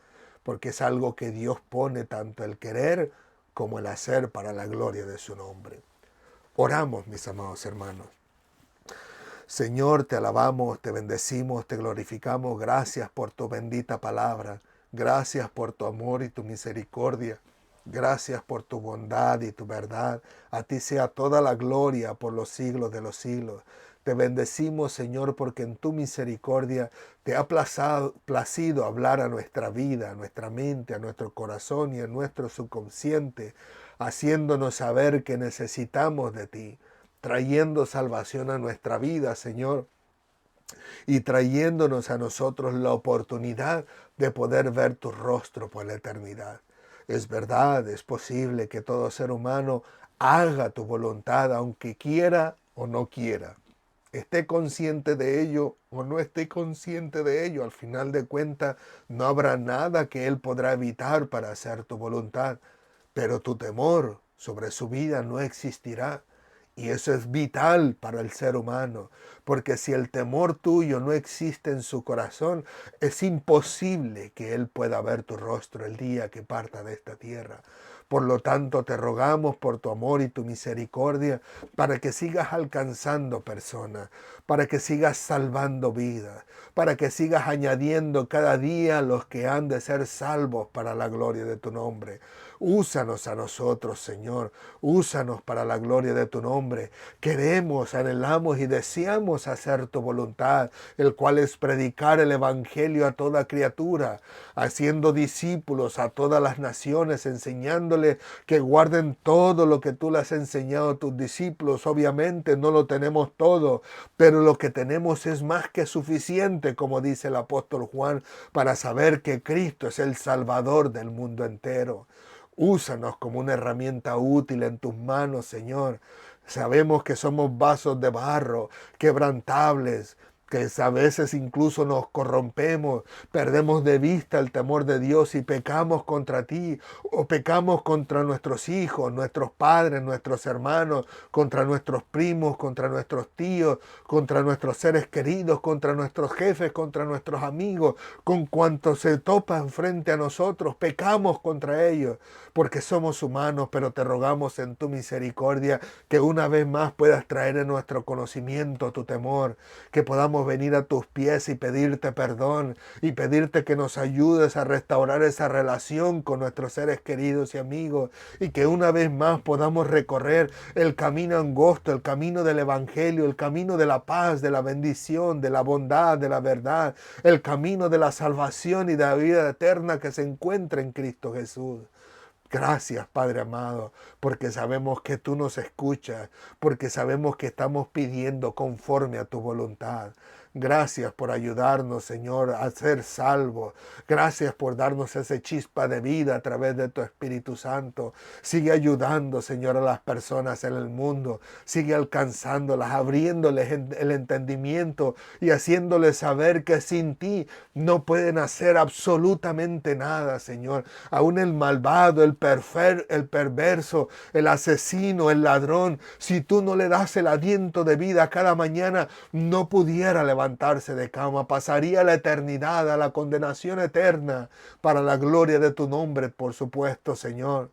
Porque es algo que Dios pone tanto el querer como el hacer para la gloria de su nombre. Oramos, mis amados hermanos. Señor, te alabamos, te bendecimos, te glorificamos. Gracias por tu bendita palabra. Gracias por tu amor y tu misericordia. Gracias por tu bondad y tu verdad. A ti sea toda la gloria por los siglos de los siglos. Te bendecimos, Señor, porque en tu misericordia te ha placido hablar a nuestra vida, a nuestra mente, a nuestro corazón y a nuestro subconsciente, haciéndonos saber que necesitamos de ti, trayendo salvación a nuestra vida, Señor, y trayéndonos a nosotros la oportunidad de poder ver tu rostro por la eternidad. Es verdad, es posible que todo ser humano haga tu voluntad, aunque quiera o no quiera. Esté consciente de ello o no esté consciente de ello, al final de cuentas no habrá nada que él podrá evitar para hacer tu voluntad, pero tu temor sobre su vida no existirá. Y eso es vital para el ser humano, porque si el temor tuyo no existe en su corazón, es imposible que Él pueda ver tu rostro el día que parta de esta tierra. Por lo tanto, te rogamos por tu amor y tu misericordia para que sigas alcanzando personas, para que sigas salvando vidas, para que sigas añadiendo cada día los que han de ser salvos para la gloria de tu nombre. Úsanos a nosotros, Señor. Úsanos para la gloria de tu nombre. Queremos, anhelamos y deseamos hacer tu voluntad, el cual es predicar el Evangelio a toda criatura, haciendo discípulos a todas las naciones, enseñándoles que guarden todo lo que tú les has enseñado a tus discípulos. Obviamente no lo tenemos todo, pero lo que tenemos es más que suficiente, como dice el apóstol Juan, para saber que Cristo es el Salvador del mundo entero. Úsanos como una herramienta útil en tus manos, Señor. Sabemos que somos vasos de barro, quebrantables, que a veces incluso nos corrompemos, perdemos de vista el temor de Dios y pecamos contra ti, o pecamos contra nuestros hijos, nuestros padres, nuestros hermanos, contra nuestros primos, contra nuestros tíos, contra nuestros seres queridos, contra nuestros jefes, contra nuestros amigos, con cuantos se topan frente a nosotros, pecamos contra ellos, porque somos humanos, pero te rogamos en tu misericordia que una vez más puedas traer en nuestro conocimiento tu temor, que podamos venir a tus pies y pedirte perdón y pedirte que nos ayudes a restaurar esa relación con nuestros seres queridos y amigos, y que una vez más podamos recorrer el camino angosto, el camino del Evangelio, el camino de la paz, de la bendición, de la bondad, de la verdad, el camino de la salvación y de la vida eterna que se encuentra en Cristo Jesús. Gracias, Padre amado, porque sabemos que tú nos escuchas, porque sabemos que estamos pidiendo conforme a tu voluntad. Gracias por ayudarnos, Señor, a ser salvos. Gracias por darnos esa chispa de vida a través de tu Espíritu Santo. Sigue ayudando, Señor, a las personas en el mundo. Sigue alcanzándolas, abriéndoles el entendimiento y haciéndoles saber que sin ti no pueden hacer absolutamente nada, Señor. Aún el malvado, el perverso, el asesino, el ladrón, si tú no le das el aliento de vida cada mañana, no pudiera levantarse de cama, pasaría la eternidad a la condenación eterna para la gloria de tu nombre, por supuesto, Señor.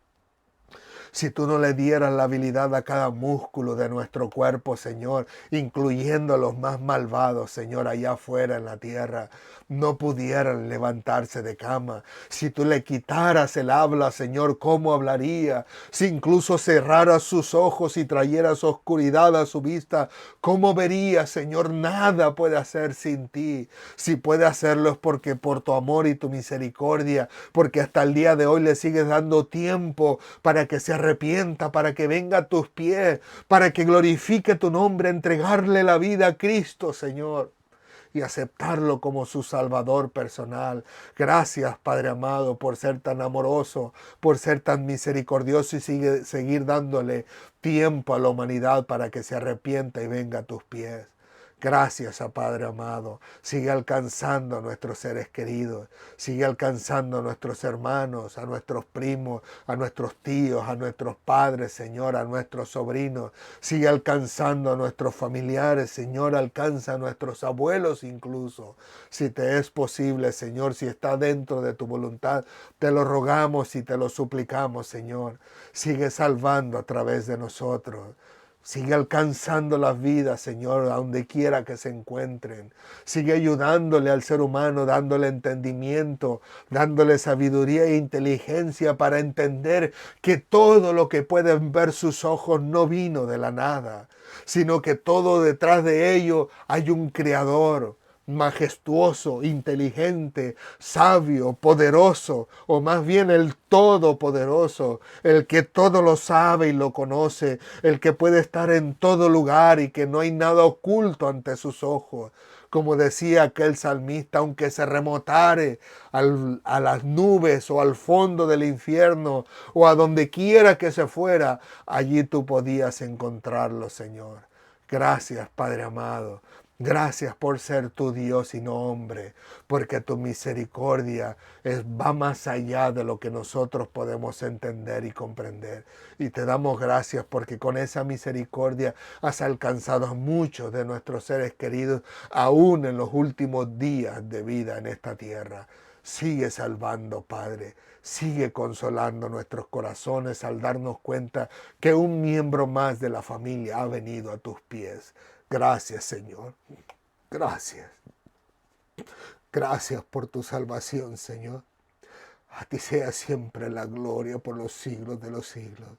si tú no le dieras la habilidad a cada músculo de nuestro cuerpo, Señor, incluyendo a los más malvados, Señor, allá afuera en la tierra, no pudieran levantarse de cama. Si tú le quitaras el habla, Señor, ¿cómo hablaría? Si incluso cerraras sus ojos y trayeras oscuridad a su vista, ¿cómo vería, Señor? Nada puede hacer sin ti. Si puede hacerlo es porque por tu amor y tu misericordia, porque hasta el día de hoy le sigues dando tiempo para que se arrepienta, para que venga a tus pies, para que glorifique tu nombre, entregarle la vida a Cristo, Señor, y aceptarlo como su Salvador personal. Gracias, Padre amado, por ser tan amoroso, por ser tan misericordioso y seguir dándole tiempo a la humanidad para que se arrepienta y venga a tus pies. Gracias a Padre amado. Sigue alcanzando a nuestros seres queridos. Sigue alcanzando a nuestros hermanos, a nuestros primos, a nuestros tíos, a nuestros padres, Señor, a nuestros sobrinos. Sigue alcanzando a nuestros familiares, Señor. Alcanza a nuestros abuelos incluso. Si te es posible, Señor, si está dentro de tu voluntad, te lo rogamos y te lo suplicamos, Señor. Sigue salvando a través de nosotros. Sigue alcanzando las vidas, Señor, a donde quiera que se encuentren. Sigue ayudándole al ser humano, dándole entendimiento, dándole sabiduría e inteligencia para entender que todo lo que pueden ver sus ojos no vino de la nada, sino que todo detrás de ello hay un creador majestuoso, inteligente, sabio, poderoso, o más bien el todopoderoso, el que todo lo sabe y lo conoce, el que puede estar en todo lugar y que no hay nada oculto ante sus ojos. Como decía aquel salmista, aunque se remotare a las nubes o al fondo del infierno o a donde quiera que se fuera, allí tú podías encontrarlo, Señor. Gracias, Padre amado. Gracias por ser tu Dios y no hombre, porque tu misericordia va más allá de lo que nosotros podemos entender y comprender. Y te damos gracias porque con esa misericordia has alcanzado a muchos de nuestros seres queridos, aún en los últimos días de vida en esta tierra. Sigue salvando, Padre. Sigue consolando nuestros corazones al darnos cuenta que un miembro más de la familia ha venido a tus pies. Gracias, Señor. Gracias. Gracias por tu salvación, Señor. A ti sea siempre la gloria por los siglos de los siglos.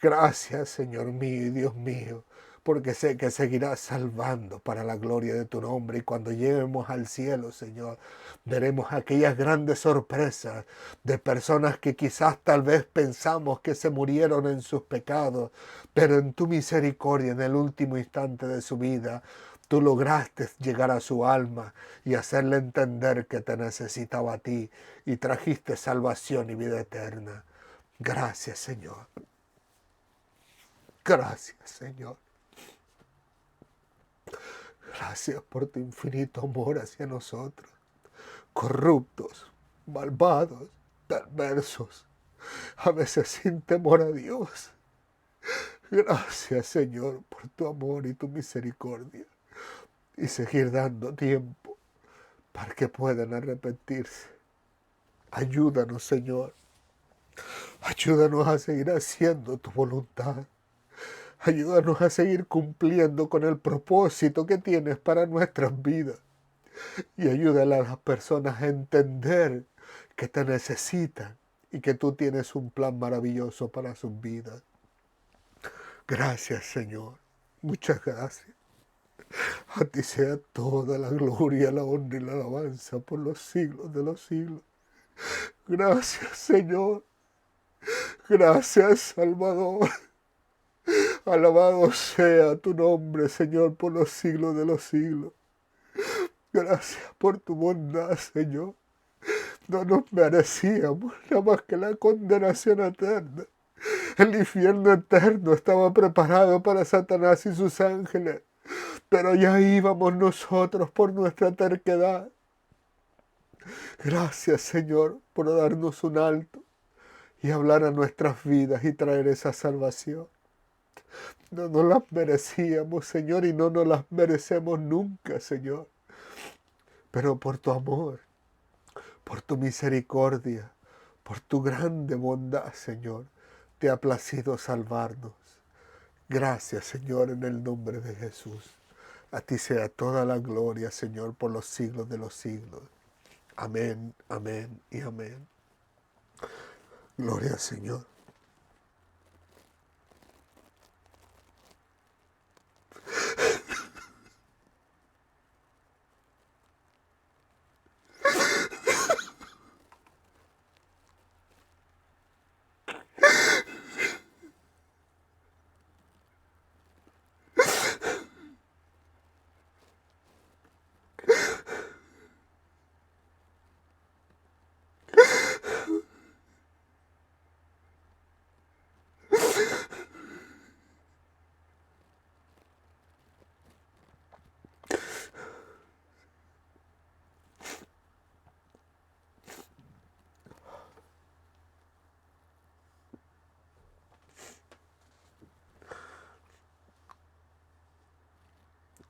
Gracias, Señor mío y Dios mío, porque sé que seguirás salvando para la gloria de tu nombre. Y cuando lleguemos al cielo, Señor, veremos aquellas grandes sorpresas de personas que quizás tal vez pensamos que se murieron en sus pecados, pero en tu misericordia, en el último instante de su vida, tú lograste llegar a su alma y hacerle entender que te necesitaba a ti y trajiste salvación y vida eterna. Gracias, Señor. Gracias, Señor. Gracias por tu infinito amor hacia nosotros, corruptos, malvados, perversos, a veces sin temor a Dios. Gracias, Señor, por tu amor y tu misericordia, y seguir dando tiempo para que puedan arrepentirse. Ayúdanos, Señor. Ayúdanos a seguir haciendo tu voluntad. Ayúdanos a seguir cumpliendo con el propósito que tienes para nuestras vidas. Y ayúdale a las personas a entender que te necesitan y que tú tienes un plan maravilloso para sus vidas. Gracias, Señor. Muchas gracias. A ti sea toda la gloria, la honra y la alabanza por los siglos de los siglos. Gracias, Señor. Gracias, Salvador. Alabado sea tu nombre, Señor, por los siglos de los siglos. Gracias por tu bondad, Señor. No nos merecíamos nada más que la condenación eterna. El infierno eterno estaba preparado para Satanás y sus ángeles, pero ya íbamos nosotros por nuestra terquedad. Gracias, Señor, por darnos un alto y hablar a nuestras vidas y traer esa salvación. No nos las merecíamos, Señor, y no nos las merecemos nunca, Señor. Pero por tu amor, por tu misericordia, por tu grande bondad, Señor, te ha placido salvarnos. Gracias, Señor, en el nombre de Jesús. A ti sea toda la gloria, Señor, por los siglos de los siglos. Amén, amén y amén. Gloria al Señor.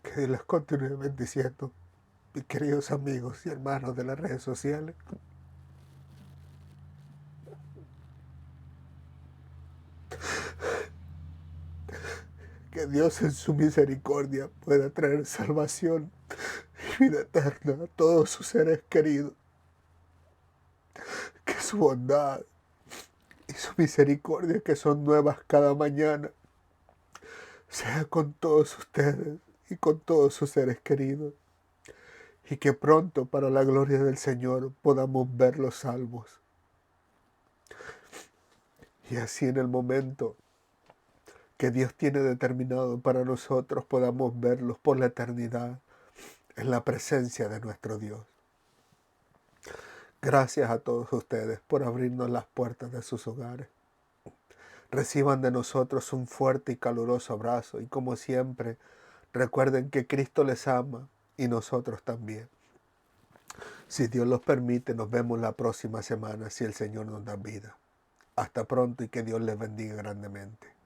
Que Dios les continúe bendiciendo, mis queridos amigos y hermanos de las redes sociales. Que Dios en su misericordia pueda traer salvación y vida eterna a todos sus seres queridos. Que su bondad y su misericordia, que son nuevas cada mañana, sea con todos ustedes y con todos sus seres queridos. Y que pronto, para la gloria del Señor, podamos verlos salvos. Y así en el momento que Dios tiene determinado para nosotros, podamos verlos por la eternidad en la presencia de nuestro Dios. Gracias a todos ustedes por abrirnos las puertas de sus hogares. Reciban de nosotros un fuerte y caluroso abrazo y como siempre, recuerden que Cristo les ama y nosotros también. Si Dios los permite, nos vemos la próxima semana si el Señor nos da vida. Hasta pronto y que Dios les bendiga grandemente.